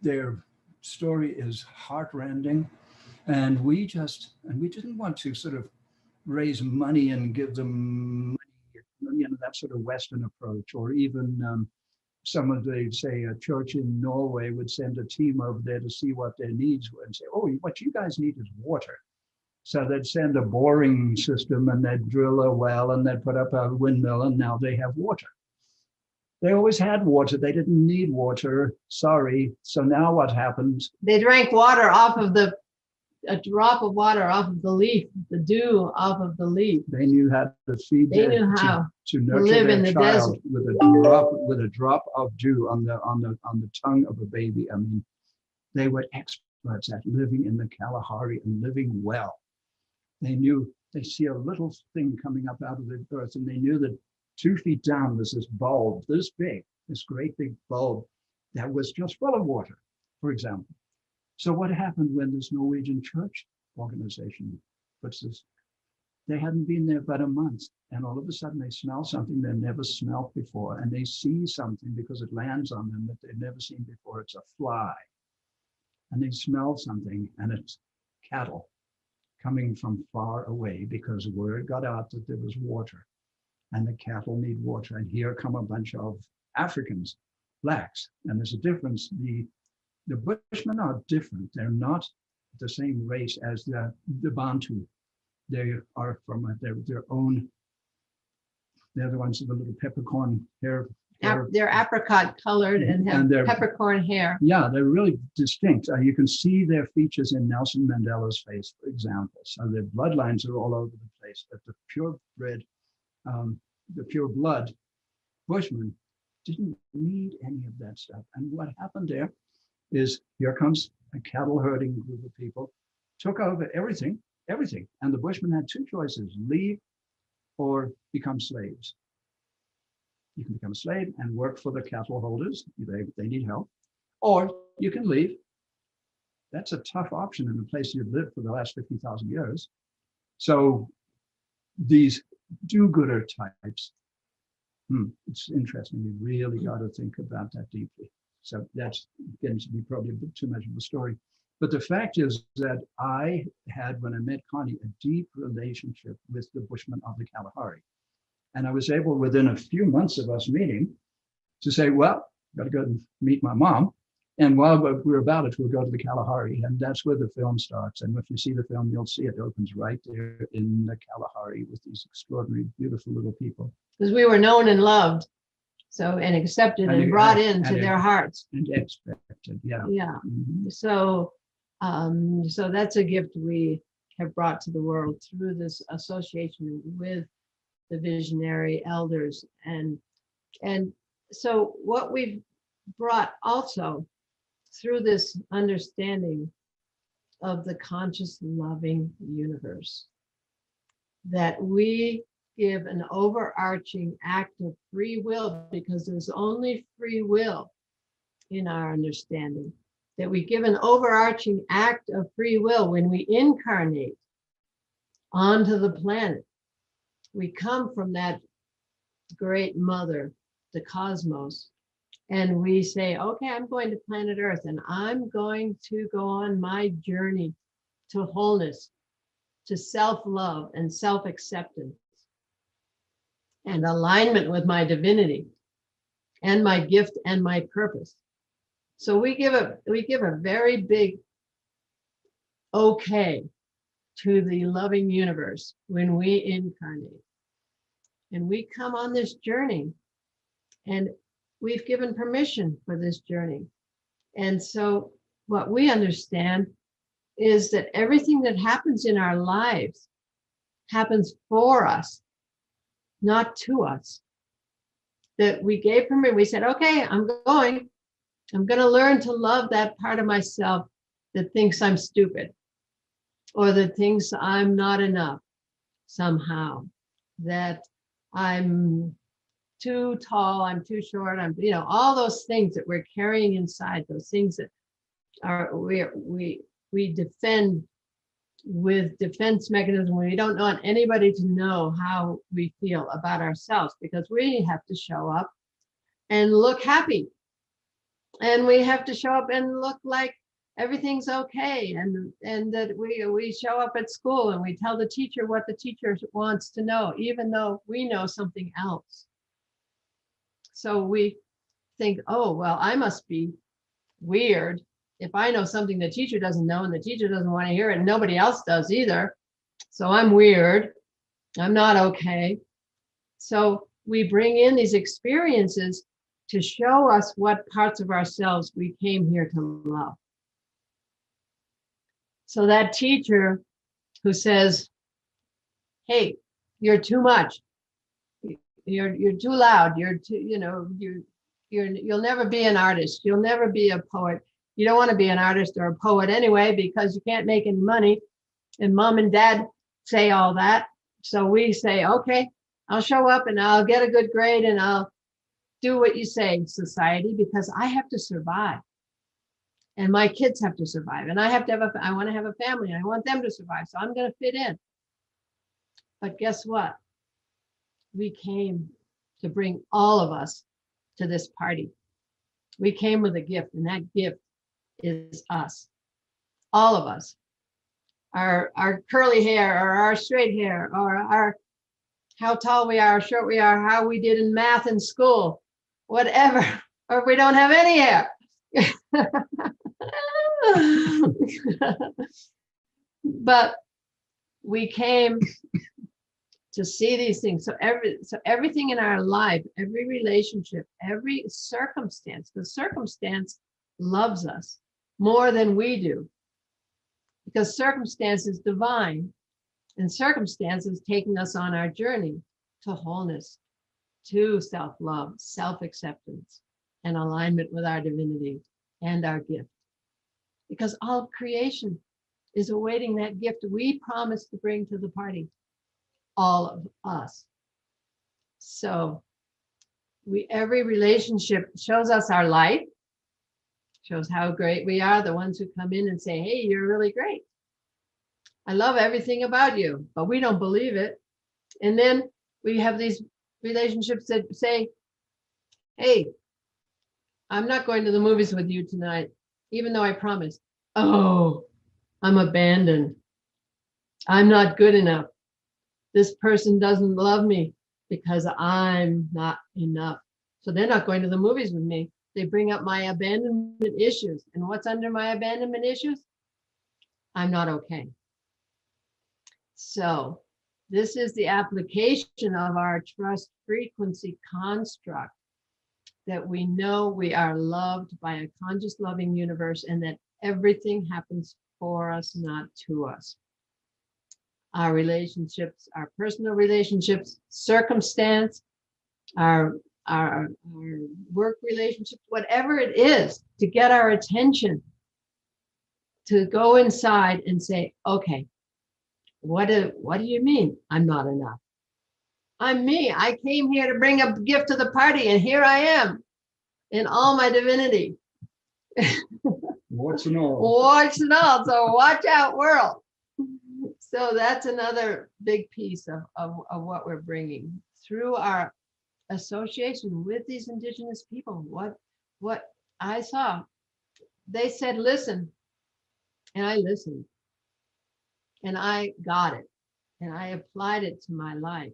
[SPEAKER 5] Their story is heartrending. And we didn't want to sort of raise money and give them money, that sort of Western approach, or even they'd say a church in Norway would send a team over there to see what their needs were and say, oh, what you guys need is water. So they'd send a boring system and they'd drill a well and they'd put up a windmill and now they have water. They always had water. They didn't need water. Sorry. So now what happens?
[SPEAKER 4] They drank water off of a drop of water off of the leaf, the dew off of the leaf.
[SPEAKER 5] They knew how to feed to nurture
[SPEAKER 4] live in
[SPEAKER 5] their
[SPEAKER 4] the
[SPEAKER 5] child
[SPEAKER 4] desert.
[SPEAKER 5] with a drop of dew on the tongue of a baby. I mean, they were experts at living in the Kalahari and living well. They see a little thing coming up out of the earth, and they knew that 2 feet down was this bulb, this big, this great big bulb that was just full of water, for example. So what happened when this Norwegian church organization puts this? They hadn't been there but a month, and all of a sudden they smell something they've never smelled before, and they see something because it lands on them that they've never seen before. It's a fly. And they smell something, and it's cattle coming from far away because word got out that there was water, and the cattle need water. And here come a bunch of Africans, blacks, and there's a difference. The Bushmen are different. They're not the same race as the Bantu. They are from their own. They're the ones with the little peppercorn hair.
[SPEAKER 4] They're apricot colored and have peppercorn hair.
[SPEAKER 5] Yeah, they're really distinct. You can see their features in Nelson Mandela's face, for example. So their bloodlines are all over the place. But the purebred, the pure blood Bushmen didn't need any of that stuff. And what happened there is here comes a cattle herding group of people, took over everything. And the Bushmen had 2 choices: leave or become slaves. You can become a slave and work for the cattle holders. They need help. Or you can leave. That's a tough option in the place you've lived for the last 50,000 years. So these do-gooder types, it's interesting. We really got to think about that deeply. So that's getting to be probably a bit too much of a story. But the fact is that I had, when I met Connie, a deep relationship with the Bushmen of the Kalahari. And I was able, within a few months of us meeting, to say, well, got to go and meet my mom. And while we're about it, we'll go to the Kalahari. And that's where the film starts. And if you see the film, you'll see it opens right there in the Kalahari with these extraordinary, beautiful little people.
[SPEAKER 4] Because we were known and loved, so, and accepted and brought into their hearts.
[SPEAKER 5] And expected, yeah.
[SPEAKER 4] Yeah.
[SPEAKER 5] Mm-hmm.
[SPEAKER 4] So that's a gift we have brought to the world through this association with the visionary elders. And so what we've brought also through this understanding of the conscious loving universe, that we give an overarching act of free will, because there's only free will in our understanding, that we give an overarching act of free will when we incarnate onto the planet. We come from that great mother, the cosmos, and we say, okay, I'm going to planet Earth, and I'm going to go on my journey to wholeness, to self-love and self-acceptance and alignment with my divinity and my gift and my purpose. So we give a very big okay to the loving universe when we incarnate. And we come on this journey, and we've given permission for this journey. And so what we understand is that everything that happens in our lives happens for us, not to us. That we gave permission, we said, okay, I'm going to learn to love that part of myself that thinks I'm stupid, or that thinks I'm not enough somehow, that I'm too tall, I'm too short, I'm, all those things that we're carrying inside, those things that are, we defend with defense mechanism. We don't want anybody to know how we feel about ourselves, because we have to show up and look happy. And we have to show up and look like everything's okay. And that we show up at school and we tell the teacher what the teacher wants to know, even though we know something else. So we think, oh, well, I must be weird if I know something the teacher doesn't know, and the teacher doesn't want to hear it, and nobody else does either. So I'm weird. I'm not okay. So we bring in these experiences to show us what parts of ourselves we came here to love. So that teacher who says, hey, you're too much. You're too loud. You're too, you'll never be an artist. You'll never be a poet. You don't want to be an artist or a poet anyway, because you can't make any money. And mom and dad say all that. So we say, okay, I'll show up and I'll get a good grade and I'll do what you say, society, because I have to survive. And my kids have to survive. And I have to have I want to have a family. I want them to survive. So I'm going to fit in. But guess what? We came to bring all of us to this party. We came with a gift, and that gift is us. All of us. Our curly hair, or our straight hair, or our how tall we are, short we are, how we did in math in school, whatever, or if we don't have any hair. But we came to see these things. So everything in our life, every relationship, every circumstance, the circumstance loves us more than we do, because circumstance is divine, and circumstance is taking us on our journey to wholeness, to self-love, self-acceptance, and alignment with our divinity and our gift. Because all of creation is awaiting that gift we promised to bring to the party, all of us. So every relationship shows us our light, shows how great we are, the ones who come in and say, hey, you're really great. I love everything about you, but we don't believe it. And then we have these relationships that say, hey, I'm not going to the movies with you tonight, even though I promised. Oh, I'm abandoned. I'm not good enough. This person doesn't love me because I'm not enough. So they're not going to the movies with me. They bring up my abandonment issues. And what's under my abandonment issues? I'm not okay. So this is the application of our trust frequency construct, that we know we are loved by a conscious, loving universe, and that everything happens for us, not to us. Our relationships, our personal relationships, circumstance, our work relationships, whatever it is, to get our attention, to go inside and say, okay, what do you mean I'm not enough? I'm me. I came here to bring a gift to the party, and here I am in all my divinity.
[SPEAKER 5] Warts and all.
[SPEAKER 4] Warts and all. So watch out, world. So that's another big piece of what we're bringing through our association with these Indigenous people. What I saw, they said, listen, and I listened, and I got it, and I applied it to my life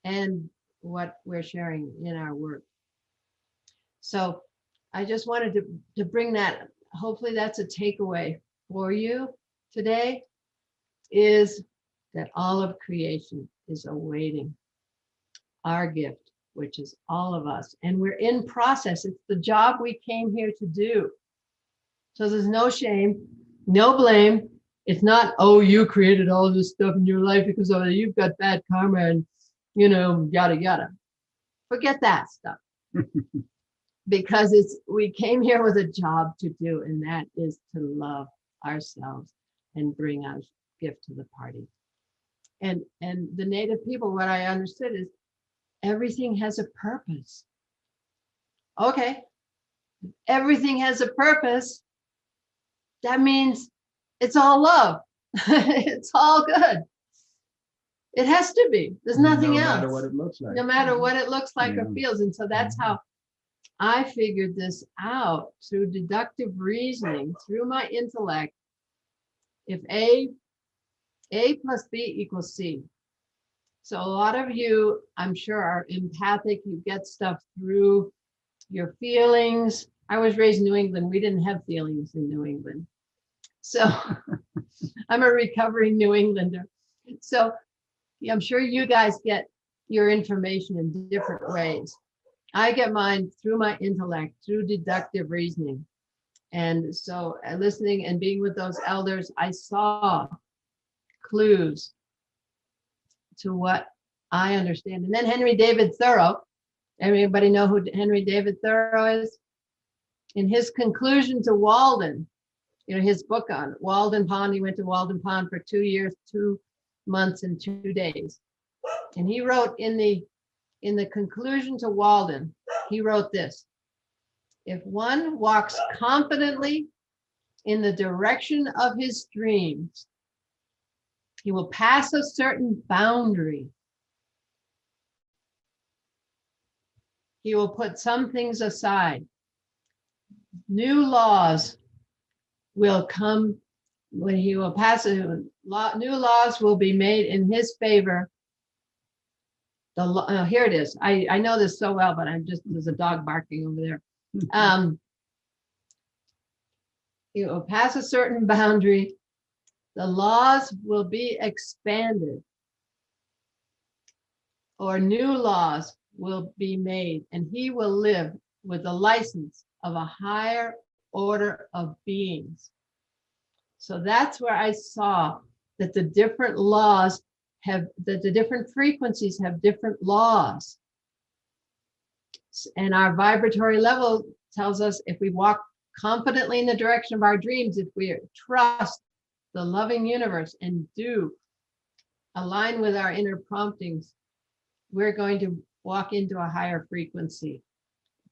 [SPEAKER 4] and what we're sharing in our work. So I just wanted to bring that. Hopefully that's a takeaway for you today, is that all of creation is awaiting our gift, which is all of us. And we're in process. It's the job we came here to do. So there's no shame, no blame. It's not, oh, you created all this stuff in your life because of it. You've got bad karma and, yada, yada. Forget that stuff. Because we came here with a job to do, and that is to love ourselves and bring our gift to the party. And the Native people, what I understood is everything has a purpose. Okay, everything has a purpose. That means it's all love. It's all good. It has to be. There's nothing else.
[SPEAKER 5] No matter what it looks like.
[SPEAKER 4] No matter what it looks like or feels. And so that's how I figured this out, through deductive reasoning, through my intellect. If A plus B equals C. So a lot of you, I'm sure, are empathic. You get stuff through your feelings. I was raised in New England. We didn't have feelings in New England. So I'm a recovering New Englander. So yeah, I'm sure you guys get your information in different ways. I get mine through my intellect, through deductive reasoning. And so listening and being with those elders, I saw clues to what I understand. And then Henry David Thoreau, everybody know who Henry David Thoreau is? In his conclusion to Walden, his book on Walden Pond, he went to Walden Pond for 2 years, 2 months and 2 days. And he wrote in the conclusion to Walden, he wrote this: if one walks confidently in the direction of his dreams, he will pass a certain boundary. He will put some things aside. New laws will come when he will pass a law. New laws will be made in his favor. Here it is. I know this so well, but there's a dog barking over there. He will pass a certain boundary. The laws will be expanded, or new laws will be made, and he will live with the license of a higher order of beings. So that's where I saw that the different laws that the different frequencies have different laws. And our vibratory level tells us if we walk confidently in the direction of our dreams, if we trust the loving universe and do align with our inner promptings, we're going to walk into a higher frequency.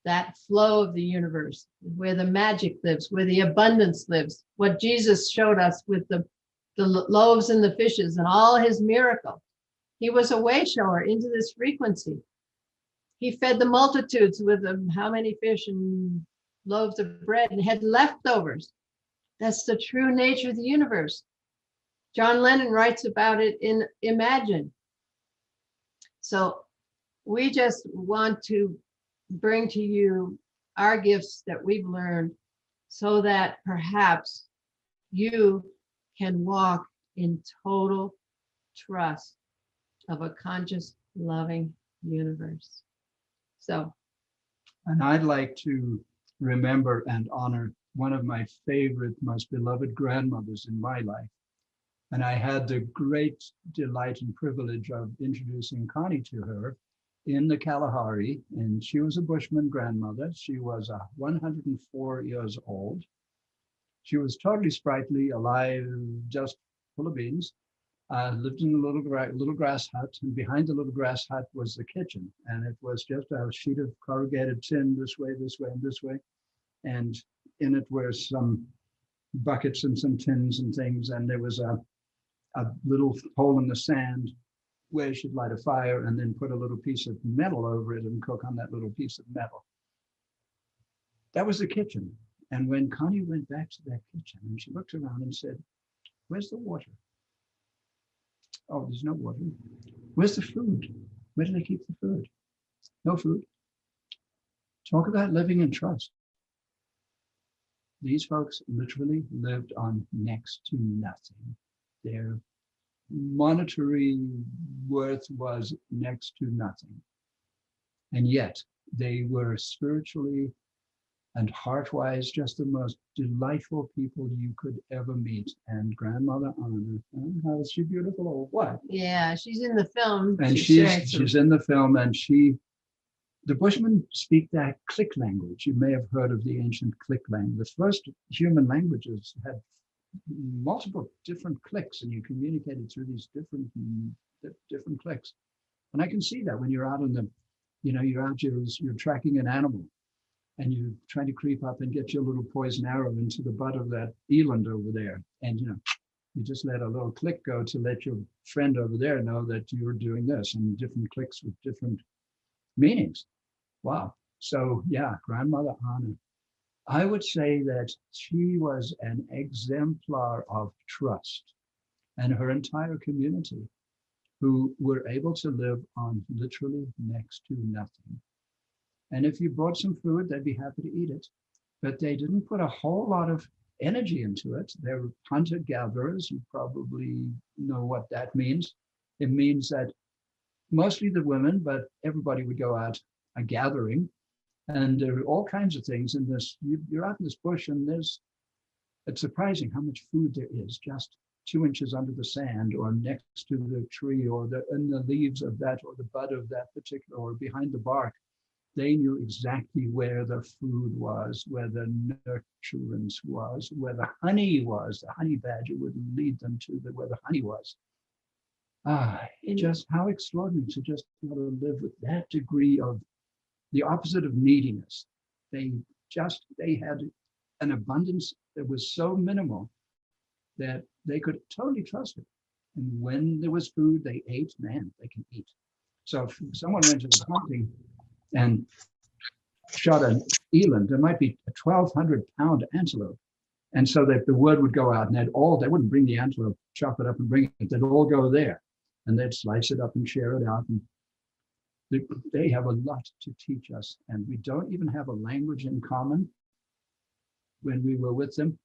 [SPEAKER 4] That flow of the universe, where the magic lives, where the abundance lives, what Jesus showed us with the loaves and the fishes and all his miracles. He was a way shower into this frequency. He fed the multitudes with how many fish and loaves of bread and had leftovers. That's the true nature of the universe. John Lennon writes about it in Imagine. So we just want to bring to you our gifts that we've learned so that perhaps you can walk in total trust of a conscious, loving universe. So.
[SPEAKER 5] And I'd like to remember and honor one of my favorite, most beloved grandmothers in my life. And I had the great delight and privilege of introducing Connie to her in the Kalahari. And she was a Bushman grandmother. She was 104 years old. She was totally sprightly, alive, just full of beans. Lived in a little grass hut, and behind the little grass hut was the kitchen. And it was just a sheet of corrugated tin this way, this way, and this way. And in it were some buckets and some tins and things. And there was a little hole in the sand where she'd light a fire and then put a little piece of metal over it and cook on that little piece of metal. That was the kitchen. And when Connie went back to that kitchen, and she looked around and said, "Where's the water? Oh, there's no water. Where's the food? Where do they keep the food? No food." Talk about living in trust. These folks literally lived on next to nothing. Their monetary worth was next to nothing. And yet they were spiritually and heart-wise just the most delightful people you could ever meet. And Grandmother Anna, how is she beautiful or what?
[SPEAKER 4] Yeah, she's in the film.
[SPEAKER 5] And she's in the film, and the Bushmen speak that click language. You may have heard of the ancient click language. The first human languages had multiple different clicks, and you communicated through these different clicks. And I can see that when you're out in the, you're tracking an animal, and you're trying to creep up and get your little poison arrow into the butt of that eland over there. And, you just let a little click go to let your friend over there know that you're doing this, and different clicks with different meanings. Wow. So yeah, Grandmother Anna, I would say that she was an exemplar of trust, and her entire community who were able to live on literally next to nothing. And if you brought some food, they'd be happy to eat it. But they didn't put a whole lot of energy into it. They were hunter-gatherers. You probably know what that means. It means that mostly the women, but everybody would go out a gathering. And there are all kinds of things in this. You're out in this bush, and it's surprising how much food there is just 2 inches under the sand, or next to the tree, or in the leaves of that, or the bud of that particular, or behind the bark. They knew exactly where the food was, where the nurturance was, where the honey was. The honey badger would lead them to where the honey was. just how extraordinary to just be able to live with that degree of the opposite of neediness. They had an abundance that was so minimal that they could totally trust it. And when there was food, they ate. Man, they can eat. So if someone went to the hunting and shot an eland, there might be a 1,200-pound antelope. And so that the word would go out, and they wouldn't bring the antelope, chop it up and bring it. They'd all go there, and they'd slice it up and share it out. And they have a lot to teach us, and we don't even have a language in common. When we were with them,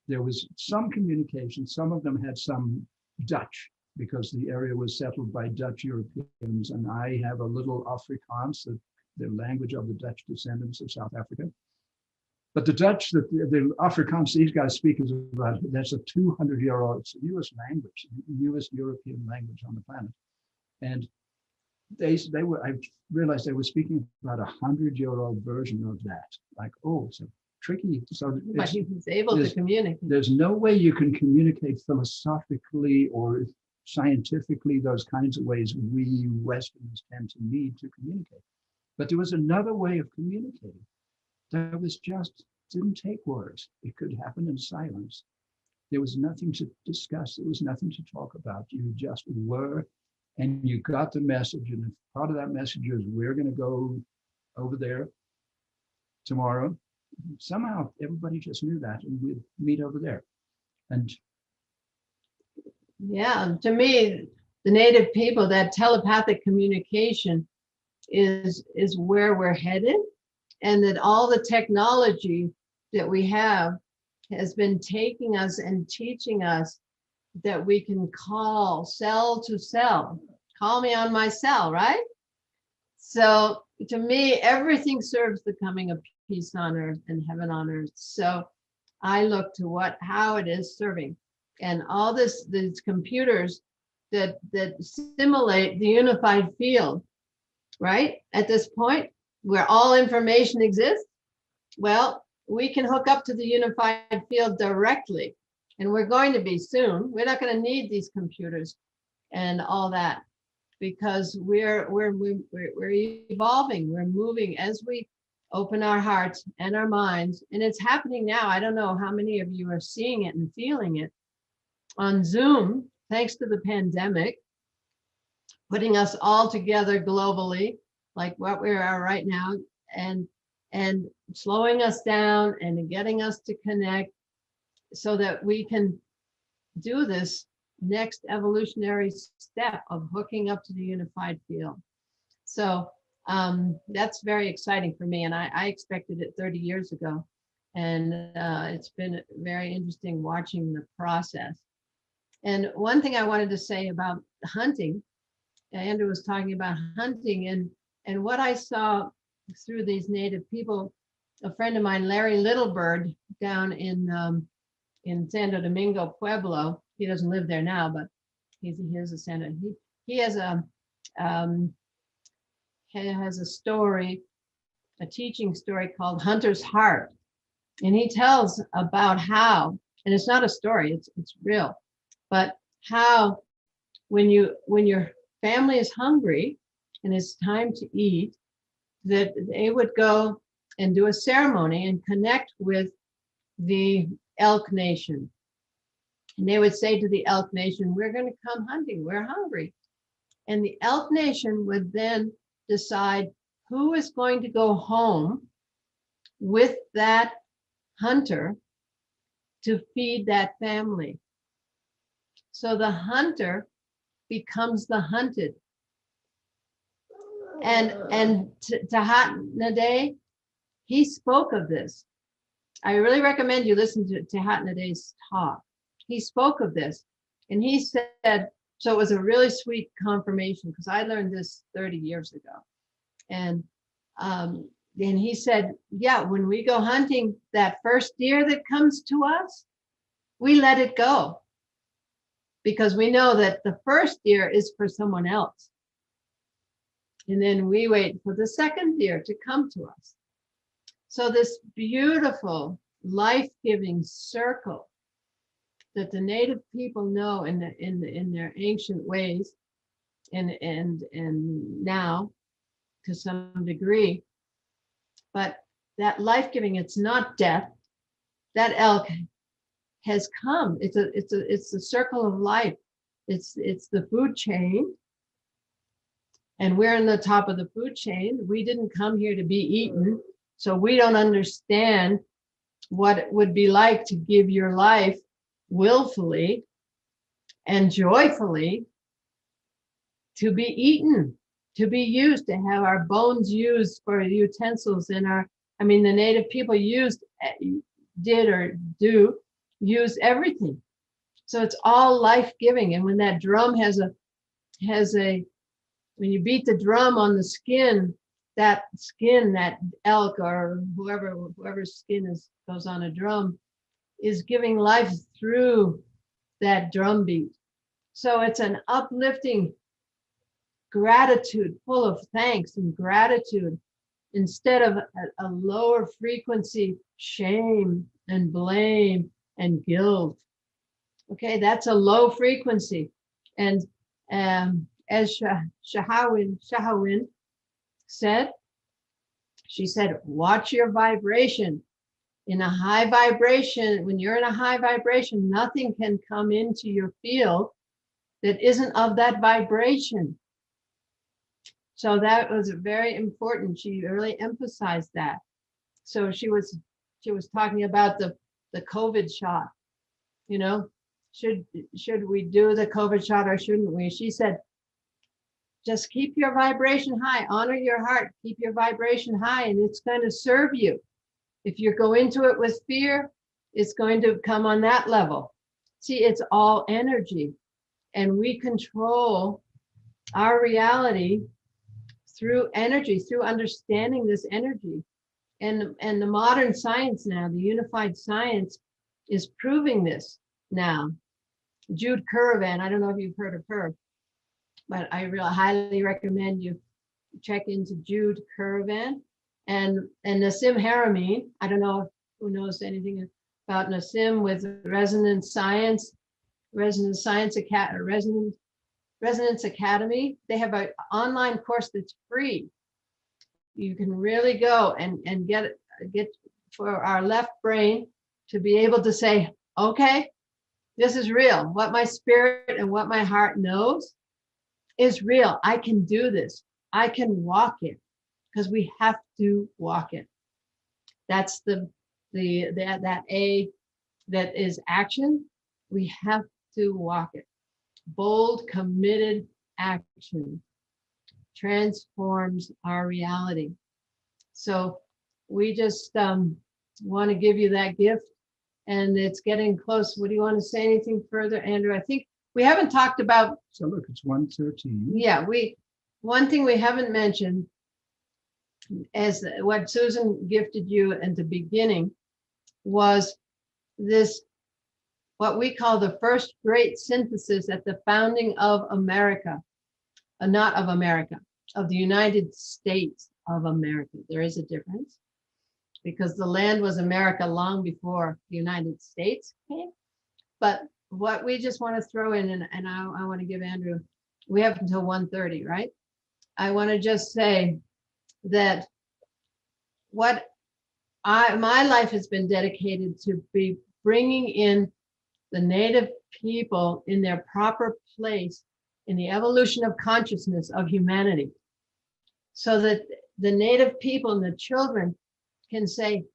[SPEAKER 5] there was some communication. Some of them had some Dutch, because the area was settled by Dutch Europeans, and I have a little Afrikaans, the language of the Dutch descendants of South Africa. But the Dutch, the Afrikaans these guys speak is about, that's a 200-year-old, it's the newest language, newest European language on the planet. And they were, I realized they were speaking about a 100-year-old version of that. Like, oh, so tricky. So
[SPEAKER 4] but he was able to communicate.
[SPEAKER 5] There's no way you can communicate philosophically or scientifically, those kinds of ways we Westerners tend to need to communicate. But there was another way of communicating that was just, didn't take words. It could happen in silence. There was nothing to discuss. There was nothing to talk about. You just were, and you got the message. And if part of that message is, we're going to go over there tomorrow, somehow everybody just knew that, and we'd meet over there. And
[SPEAKER 4] yeah, to me, the Native people, that telepathic communication is where we're headed, and that all the technology that we have has been taking us and teaching us that we can call cell to cell. Call me on my cell, right? So to me, everything serves the coming of peace on earth and heaven on earth. So I look to how it is serving. And all these computers that simulate the unified field, right? At this point, where all information exists, well, we can hook up to the unified field directly. And we're going to be soon. We're not going to need these computers and all that, because we're evolving. We're moving as we open our hearts and our minds. And it's happening now. I don't know how many of you are seeing it and feeling it on Zoom, thanks to the pandemic, putting us all together globally, like what we are right now, and slowing us down and getting us to connect so that we can do this next evolutionary step of hooking up to the unified field. So that's very exciting for me. And I expected it 30 years ago. And it's been very interesting watching the process. And one thing I wanted to say about hunting, Andrew was talking about hunting, and what I saw through these Native people, a friend of mine, Larry Littlebird, down in Santo Domingo, Pueblo. He doesn't live there now, but he has a story, a teaching story called Hunter's Heart. And he tells about how, and it's not a story, it's real, but how when your family is hungry and it's time to eat, that they would go and do a ceremony and connect with the elk nation. And they would say to the elk nation, we're going to come hunting, we're hungry. And the elk nation would then decide who is going to go home with that hunter to feed that family. So the hunter becomes the hunted. And Tahat Nade, he spoke of this. I really recommend you listen to Tahat Nade's talk. He spoke of this, and he said, so it was a really sweet confirmation, because I learned this 30 years ago. And he said, yeah, when we go hunting, that first deer that comes to us, we let it go, because we know that the first deer is for someone else. And then we wait for the second deer to come to us. So this beautiful, life-giving circle that the Native people know in their ancient ways and now to some degree. But that life-giving, it's not death. That elk has come. It's the circle of life. It's the food chain. And we're in the top of the food chain. We didn't come here to be eaten. So we don't understand what it would be like to give your life willfully and joyfully to be eaten, to be used, to have our bones used for utensils in our, I mean, the native people did or do use everything. So it's all life-giving. And when that drum when you beat the drum on the skin, that elk or whoever's skin goes on a drum is giving life through that drum beat. So it's an uplifting gratitude, full of thanks and gratitude, instead of a lower frequency shame and blame and guilt. Okay, that's a low frequency. And as Shahawin said, she said, watch your vibration. In a high vibration, when you're in a high vibration, nothing can come into your field that isn't of that vibration. So that was very important. She really emphasized that. So she was talking about the COVID shot. You know, should we do the COVID shot or shouldn't we? She said, just keep your vibration high, honor your heart, keep your vibration high, and it's going to serve you. If you go into it with fear, it's going to come on that level. See, it's all energy, and we control our reality through energy, through understanding this energy. And the modern science now, the unified science, is proving this now. Jude Currivan, I don't know if you've heard of her, but I really highly recommend you check into Jude Currivan and Nassim Haramein. I don't know who knows anything about Nassim with Resonance Academy. They have an online course that's free. You can really go and get for our left brain to be able to say, okay, this is real. What my spirit and what my heart knows is real. I can do this. I can walk it, because we have to walk it. That's that A that is action. We have to walk it. Bold, committed action transforms our reality. So we just want to give you that gift, and it's getting close. What do you want to say? Anything further, Andrew? I think we haven't talked about.
[SPEAKER 5] So look, it's 1:13.
[SPEAKER 4] Yeah, one thing we haven't mentioned as what Susan gifted you at the beginning was this, what we call the first great synthesis at the founding of America, not of America, of the United States of America. There is a difference, because the land was America long before the United States came. But what we just want to throw in, and I want to give Andrew, we have until 1:30, right? I want to just say that my life has been dedicated to be bringing in the native people in their proper place in the evolution of consciousness of humanity, so that the native people and the children can say,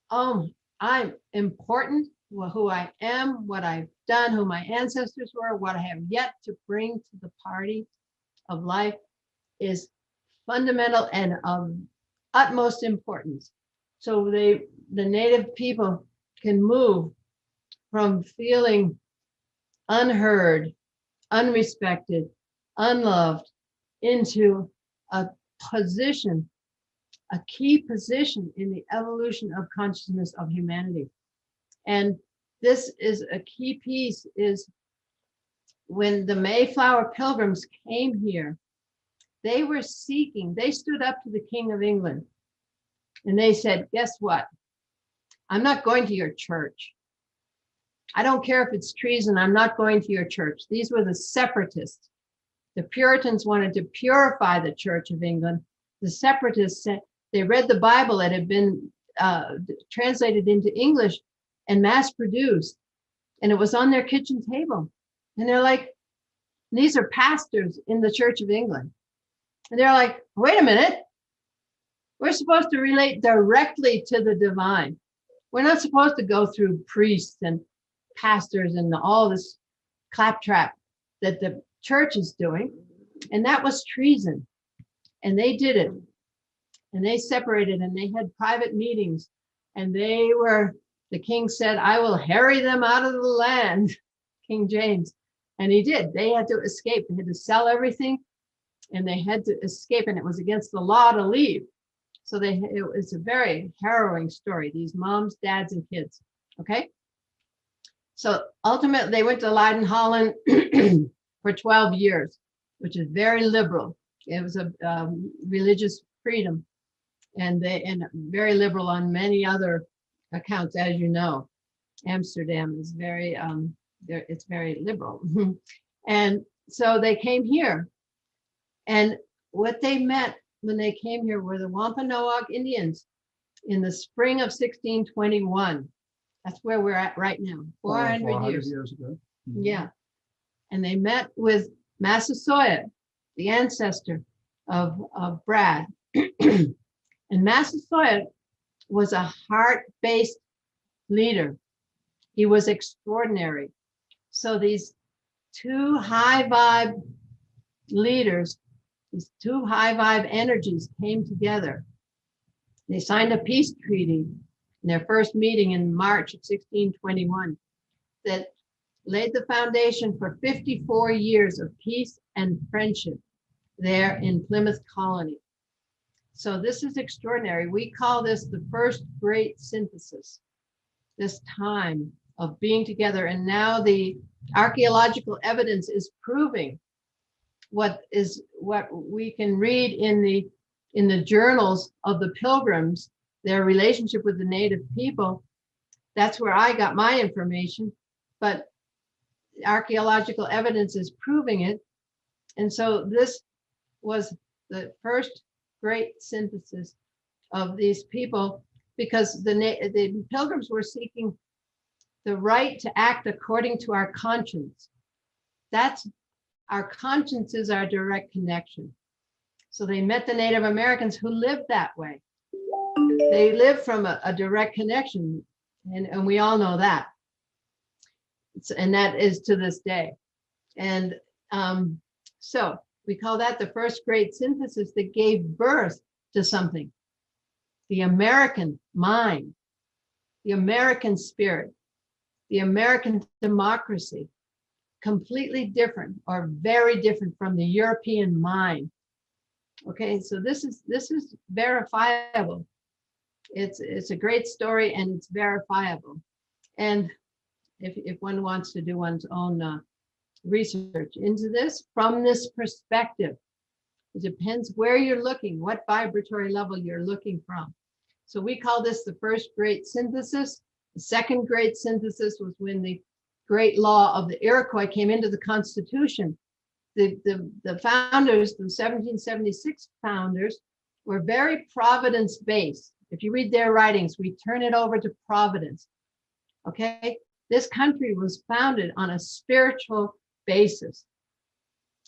[SPEAKER 4] oh, I'm important, who I am, what I've done, who my ancestors were, what I have yet to bring to the party of life is fundamental and of utmost importance. So the native people can move from feeling unheard, unrespected, unloved, into a position, a key position in the evolution of consciousness of humanity. And this is a key piece, is when the Mayflower Pilgrims came here, they were seeking, they stood up to the King of England and they said, guess what? I'm not going to your church. I don't care if it's treason, I'm not going to your church. These were the separatists. The Puritans wanted to purify the Church of England. The separatists said they read the Bible that had been translated into English and mass produced, and it was on their kitchen table. And they're like, these are pastors in the Church of England. And they're like, wait a minute. We're supposed to relate directly to the divine. We're not supposed to go through priests and pastors and all this claptrap that the church is doing. And that was treason. And they did it. And they separated and they had private meetings. And the king said, I will harry them out of the land, King James. And he did. They had to escape. They had to sell everything and they had to escape. And it was against the law to leave. So it was a very harrowing story, these moms, dads, and kids. Okay. So ultimately, they went to Leiden, Holland for 12 years, which is very liberal. It was a religious freedom, and very liberal on many other accounts, as you know. Amsterdam is very it's very liberal, and so they came here, and what they met when they came here were the Wampanoag Indians in the spring of 1621. That's where we're at right now, 400 years ago. Mm-hmm. Yeah. And they met with Massasoit, the ancestor of Brad. And Massasoit was a heart-based leader. He was extraordinary. So these two high vibe leaders, these two high vibe energies came together. They signed a peace treaty in their first meeting in March of 1621 that laid the foundation for 54 years of peace and friendship there in Plymouth Colony. So this is extraordinary. We call this the first great synthesis, this time of being together. And now the archaeological evidence is proving what we can read in the journals of the Pilgrims, their relationship with the native people. That's where I got my information, but archaeological evidence is proving it. And so this was the first great synthesis of these people, because the Pilgrims were seeking the right to act according to our conscience. Our conscience is our direct connection. So they met the Native Americans who lived that way. They lived from a direct connection, and we all know that. And that is to this day. And so we call that the first great synthesis that gave birth to something. The American mind, the American spirit, the American democracy, completely different or very different from the European mind. Okay, so this is verifiable. It's a great story and it's verifiable. And if one wants to do one's own research into this from this perspective, it depends where you're looking, what vibratory level you're looking from. So we call this the first great synthesis. The second great synthesis was when the great law of the Iroquois came into the Constitution. The founders, the 1776 founders, were very Providence-based. If you read their writings, we turn it over to Providence. Okay, this country was founded on a spiritual basis,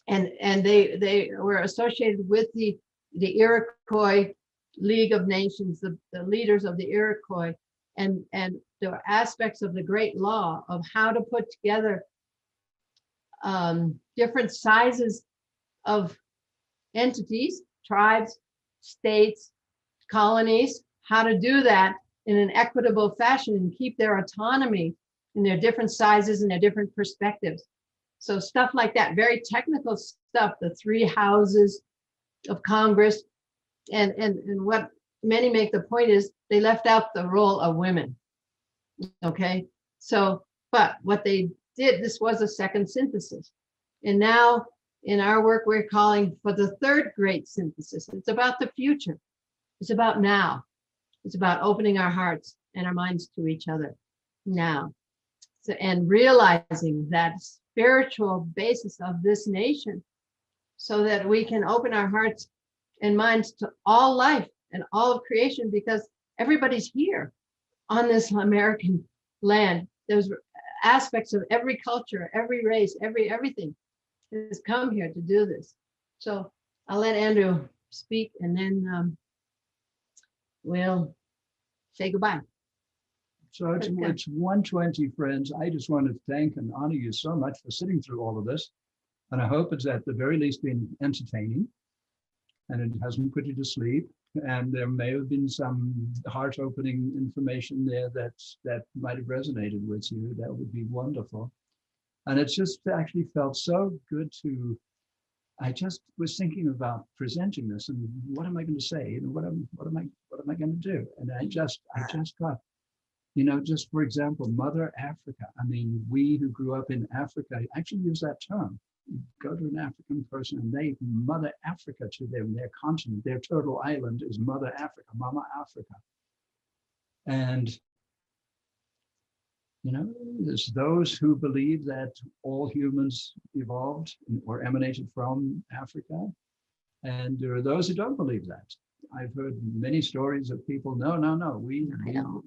[SPEAKER 4] and they were associated with the Iroquois League of Nations, the leaders of the Iroquois, and the aspects of the great law of how to put together different sizes of entities, tribes, states, colonies, how to do that in an equitable fashion and keep their autonomy in their different sizes and their different perspectives. So stuff like that, very technical stuff, the three houses of Congress, and what many make the point is they left out the role of women. Okay, so, but what they did, this was a second synthesis. And now in our work, we're calling for the third great synthesis. It's about the future. It's about now. It's about opening our hearts and our minds to each other now. So, and realizing that spiritual basis of this nation so that we can open our hearts and minds to all life and all of creation, because everybody's here on this American land. There's aspects of every culture, every race, everything has come here to do this. So I'll let Andrew speak, and then we'll say goodbye.
[SPEAKER 5] So it's 1:20, friends. I just want to thank and honor you so much for sitting through all of this. And I hope it's at the very least been entertaining and it hasn't put you to sleep. And there may have been some heart-opening information there that might have resonated with you. That would be wonderful. And it's just actually felt so good to, I just was thinking about presenting this and what am I going to say? You know, what am I going to do? And I just got, you know, just for example, Mother Africa. I mean, we who grew up in Africa actually use that term. You go to an African person and they Mother Africa to them, their continent, their turtle island is Mother Africa, Mama Africa. And, you know, there's those who believe that all humans evolved or emanated from Africa. And there are those who don't believe that. I've heard many stories of people, no, we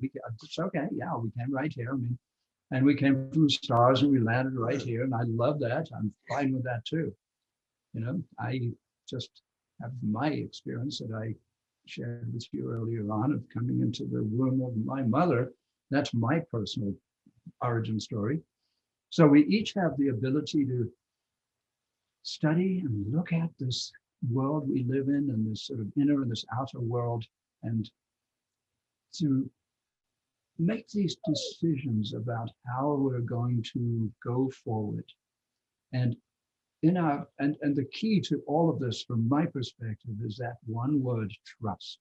[SPEAKER 5] it's okay, yeah, we came right here. I mean, and we came from the stars and we landed right here. And I love that. I'm fine with that too. You know, I just have my experience that I shared with you earlier on of coming into the womb of my mother. That's my personal origin story. So we each have the ability to study and look at this world we live in and this sort of inner and this outer world, and to make these decisions about how we're going to go forward. And in our and the key to all of this from my perspective is that one word, trust.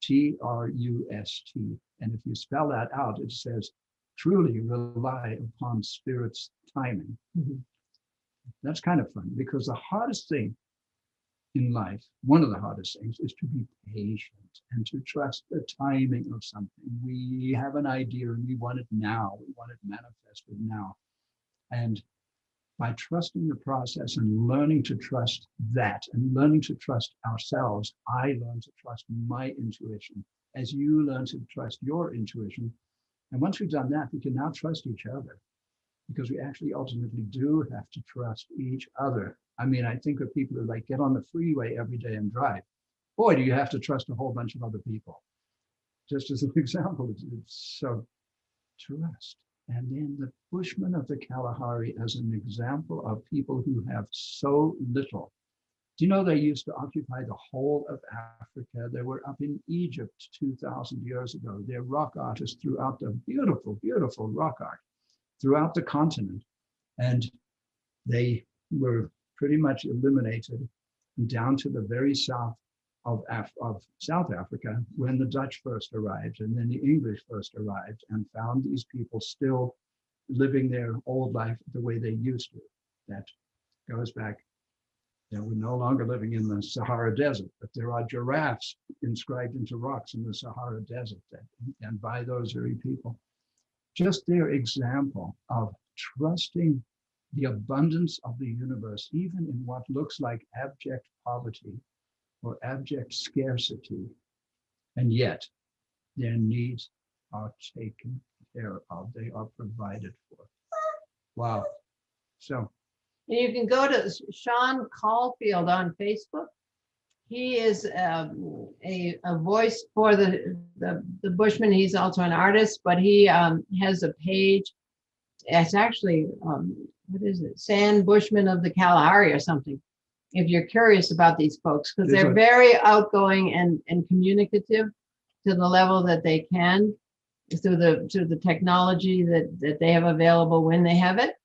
[SPEAKER 5] Trust. And if you spell that out, it says truly rely upon Spirit's timing. Mm-hmm. That's kind of fun, because the hardest thing in life, one of the hardest things, is to be patient and to trust the timing of something. We have an idea and we want it now. We want it manifested now. And by trusting the process and learning to trust that and learning to trust ourselves, I learn to trust my intuition as you learn to trust your intuition. And once we've done that, we can now trust each other, because we actually ultimately do have to trust each other. I mean, I think of people who like get on the freeway every day and drive. Boy, do you have to trust a whole bunch of other people. Just as an example, it's so trust. And then the Bushmen of the Kalahari as an example of people who have so little. Do you know they used to occupy the whole of Africa? They were up in Egypt 2,000 years ago. They're rock artists throughout the beautiful, beautiful rock art throughout the continent. And they were pretty much eliminated down to the very south of South Africa when the Dutch first arrived, and then the English first arrived and found these people still living their old life the way they used to. That goes back, you know, we're no longer living in the Sahara Desert, but there are giraffes inscribed into rocks in the Sahara Desert, and by those very people. Just their example of trusting the abundance of the universe, even in what looks like abject poverty or abject scarcity, and yet their needs are taken care of. They are provided for. Wow. So
[SPEAKER 4] you can go to Sean Caulfield on Facebook. He is a voice for the Bushmen. He's also an artist, but he has a page. It's actually, what is it? Sand Bushmen of the Kalahari or something. If you're curious about these folks, because they're very outgoing and communicative to the level that they can through the technology that they have available when they have it.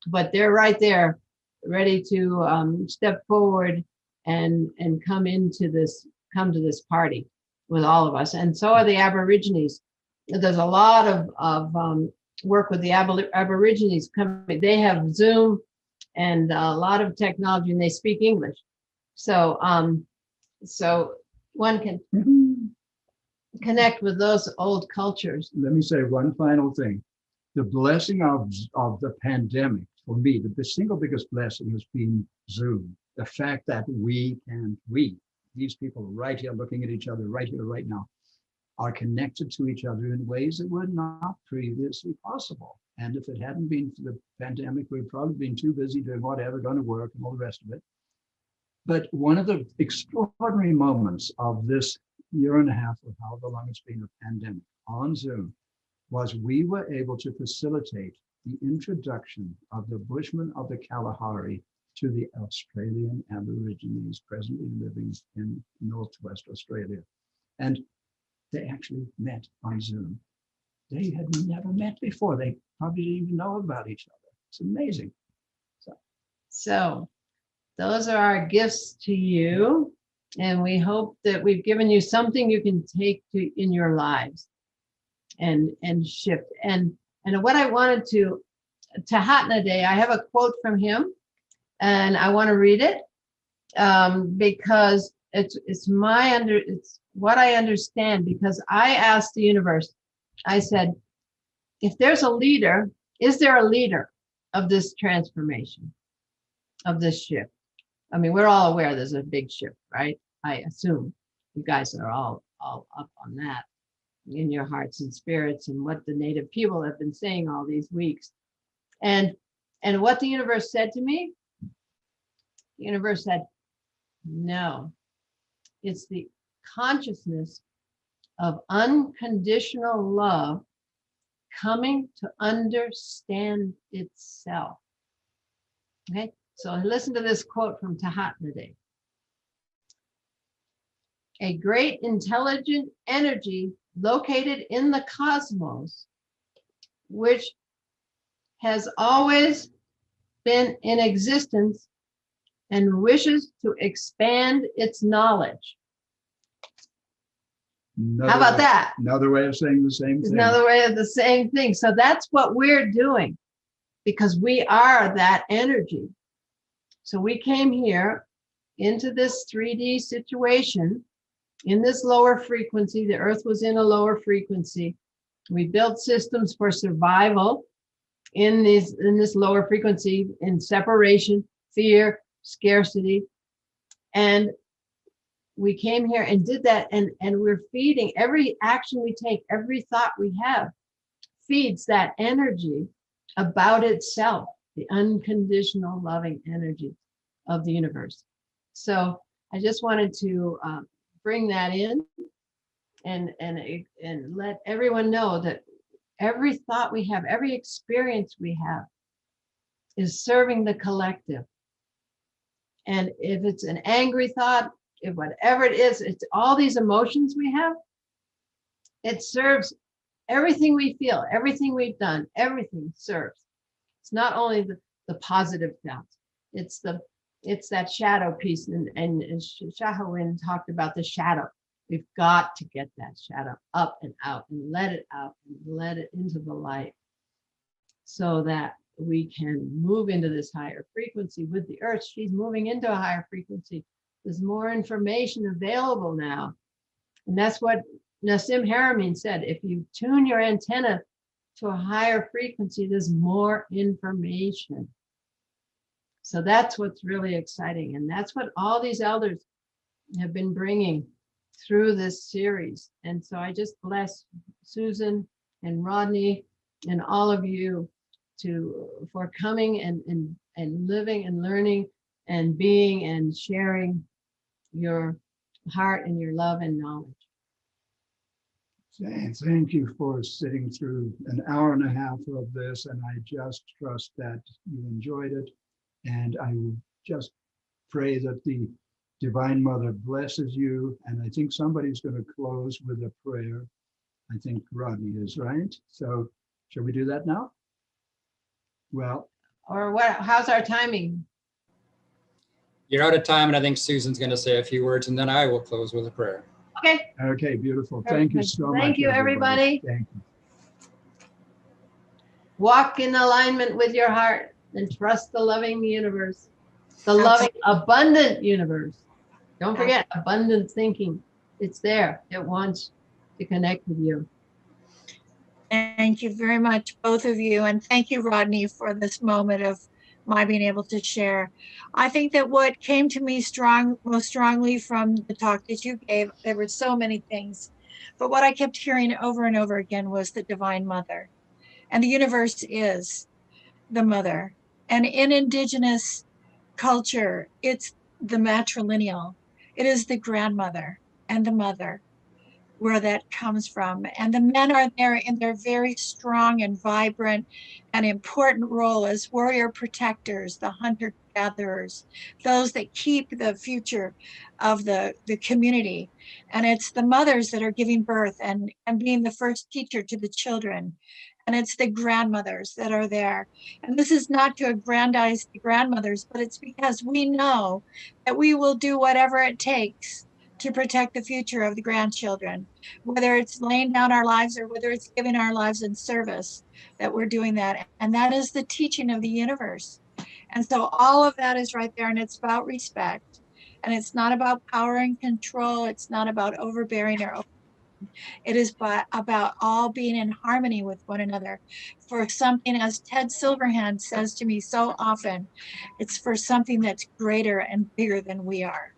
[SPEAKER 4] But they're right there, ready to step forward and come to this party with all of us. And so are the Aborigines. There's a lot of work with the Aborigines coming. They have Zoom and a lot of technology, and they speak English. So so one can connect with those old cultures.
[SPEAKER 5] Let me say one final thing. The blessing of the pandemic, for me, the single biggest blessing has been Zoom. the fact that these people right here looking at each other right here, right now, are connected to each other in ways that were not previously possible. And if it hadn't been for the pandemic, we'd probably been too busy doing whatever, going to work and all the rest of it. But one of the extraordinary moments of this year and a half, or however long it's been, a pandemic on Zoom, was we were able to facilitate the introduction of the Bushmen of the Kalahari to the Australian Aborigines presently living in Northwest Australia. And they actually met on Zoom. They had never met before. They probably didn't even know about each other. It's amazing.
[SPEAKER 4] So those are our gifts to you. And we hope that we've given you something you can take to in your lives and shift. And what I wanted to Tahatna Day, I have a quote from him, and I want to read it because it's what I understand, because I asked the universe, I said, if there's a leader, is there a leader of this transformation, of this shift? I mean, we're all aware there's a big shift, right? I assume you guys are all up on that in your hearts and spirits, and what the Native people have been saying all these weeks. And what the universe said to me, the universe said, no, it's the consciousness of unconditional love coming to understand itself. Okay, so listen to this quote from Tahatna Day. A great intelligent energy located in the cosmos, which has always been in existence and wishes to expand its knowledge. How about that?
[SPEAKER 5] Another way of saying the same thing.
[SPEAKER 4] Another way of the same thing. So that's what we're doing, because we are that energy. So we came here into this 3D situation in this lower frequency. The earth was in a lower frequency. We built systems for survival in this lower frequency, in separation, fear, scarcity. And we came here and did that, and we're feeding every action we take, every thought we have feeds that energy about itself, the unconditional loving energy of the universe. So I just wanted to bring that in and let everyone know that every thought we have, every experience we have is serving the collective. And if it's an angry thought, if whatever it is, it's all these emotions we have, it serves everything we feel, everything we've done, everything serves. It's not only the positive thoughts, it's that shadow piece. And Shahawin talked about the shadow. We've got to get that shadow up and out and let it out and let it into the light, so that we can move into this higher frequency with the earth. She's moving into a higher frequency. There's more information available now. And that's what Nassim Haramein said. If you tune your antenna to a higher frequency, there's more information. So that's what's really exciting. And that's what all these elders have been bringing through this series. And so I just bless Susan and Rodney and all of you for coming and living and learning and being and sharing your heart and your love and knowledge.
[SPEAKER 5] Thank you for sitting through an hour and a half of this, and I just trust that you enjoyed it. And I just pray that the Divine Mother blesses you. And I think somebody's going to close with a prayer. I think Rodney is, right? So shall we do that now? Well,
[SPEAKER 4] or what? How's our timing?
[SPEAKER 2] You're out of time, and I think Susan's going to say a few words, and then I will close with a prayer.
[SPEAKER 4] Okay.
[SPEAKER 5] Okay, beautiful. Thank you so much.
[SPEAKER 4] Thank you, everybody.
[SPEAKER 5] Thank you.
[SPEAKER 4] Walk in alignment with your heart and trust the loving universe, the loving, abundant universe. Don't forget abundant thinking. It's there. It wants to connect with you.
[SPEAKER 3] Thank you very much, both of you. And thank you, Rodney, for this moment of my being able to share. I think that what came to me most strongly from the talk that you gave, there were so many things, but what I kept hearing over and over again was the Divine Mother. And the universe is the mother. And in Indigenous culture, it's the matrilineal. It is the grandmother and the mother, where that comes from. And the men are there in their very strong and vibrant and important role as warrior protectors, the hunter gatherers, those that keep the future of the community. And it's the mothers that are giving birth and being the first teacher to the children. And it's the grandmothers that are there. And this is not to aggrandize the grandmothers, but it's because we know that we will do whatever it takes to protect the future of the grandchildren, whether it's laying down our lives or whether it's giving our lives in service, that we're doing that. And that is the teaching of the universe. And so all of that is right there, and it's about respect. And it's not about power and control. It's not about overbearing or it is about all being in harmony with one another for something, as Ted Silverhand says to me so often, it's for something that's greater and bigger than we are.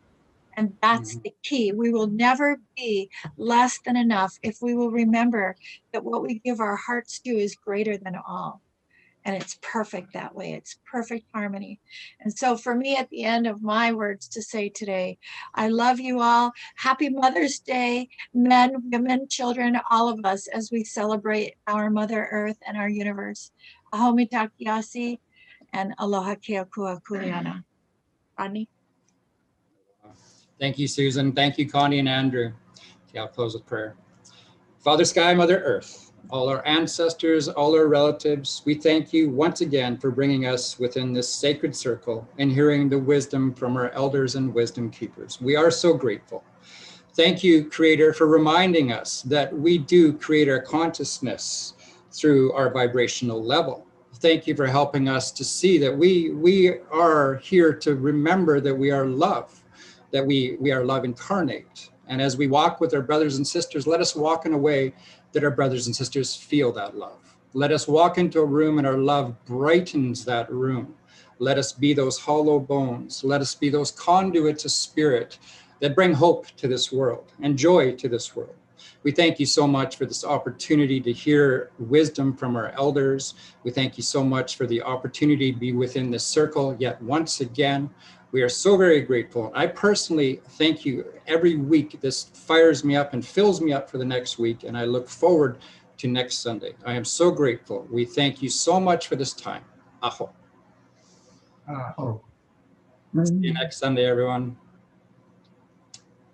[SPEAKER 3] And that's the key. We will never be less than enough if we will remember that what we give our hearts to is greater than all. And it's perfect that way. It's perfect harmony. And so for me, at the end of my words to say today, I love you all. Happy Mother's Day, men, women, children, all of us, as we celebrate our Mother Earth and our universe. Ahomi takiasi and aloha keakua kuleana. Connie?
[SPEAKER 2] Thank you, Susan. Thank you, Connie and Andrew. Okay, I'll close with prayer. Father Sky, Mother Earth, all our ancestors, all our relatives, we thank you once again for bringing us within this sacred circle and hearing the wisdom from our elders and wisdom keepers. We are so grateful. Thank you, Creator, for reminding us that we do create our consciousness through our vibrational level. Thank you for helping us to see that we are here to remember that we are love, that we are love incarnate. And as we walk with our brothers and sisters, let us walk in a way that our brothers and sisters feel that love. Let us walk into a room and our love brightens that room. Let us be those hollow bones. Let us be those conduits of spirit that bring hope to this world and joy to this world. We thank you so much for this opportunity to hear wisdom from our elders. We thank you so much for the opportunity to be within this circle yet once again. We are so very grateful. I personally thank you every week. This fires me up and fills me up for the next week. And I look forward to next Sunday. I am so grateful. We thank you so much for this time. Aho.
[SPEAKER 5] Aho.
[SPEAKER 2] See you next Sunday, everyone.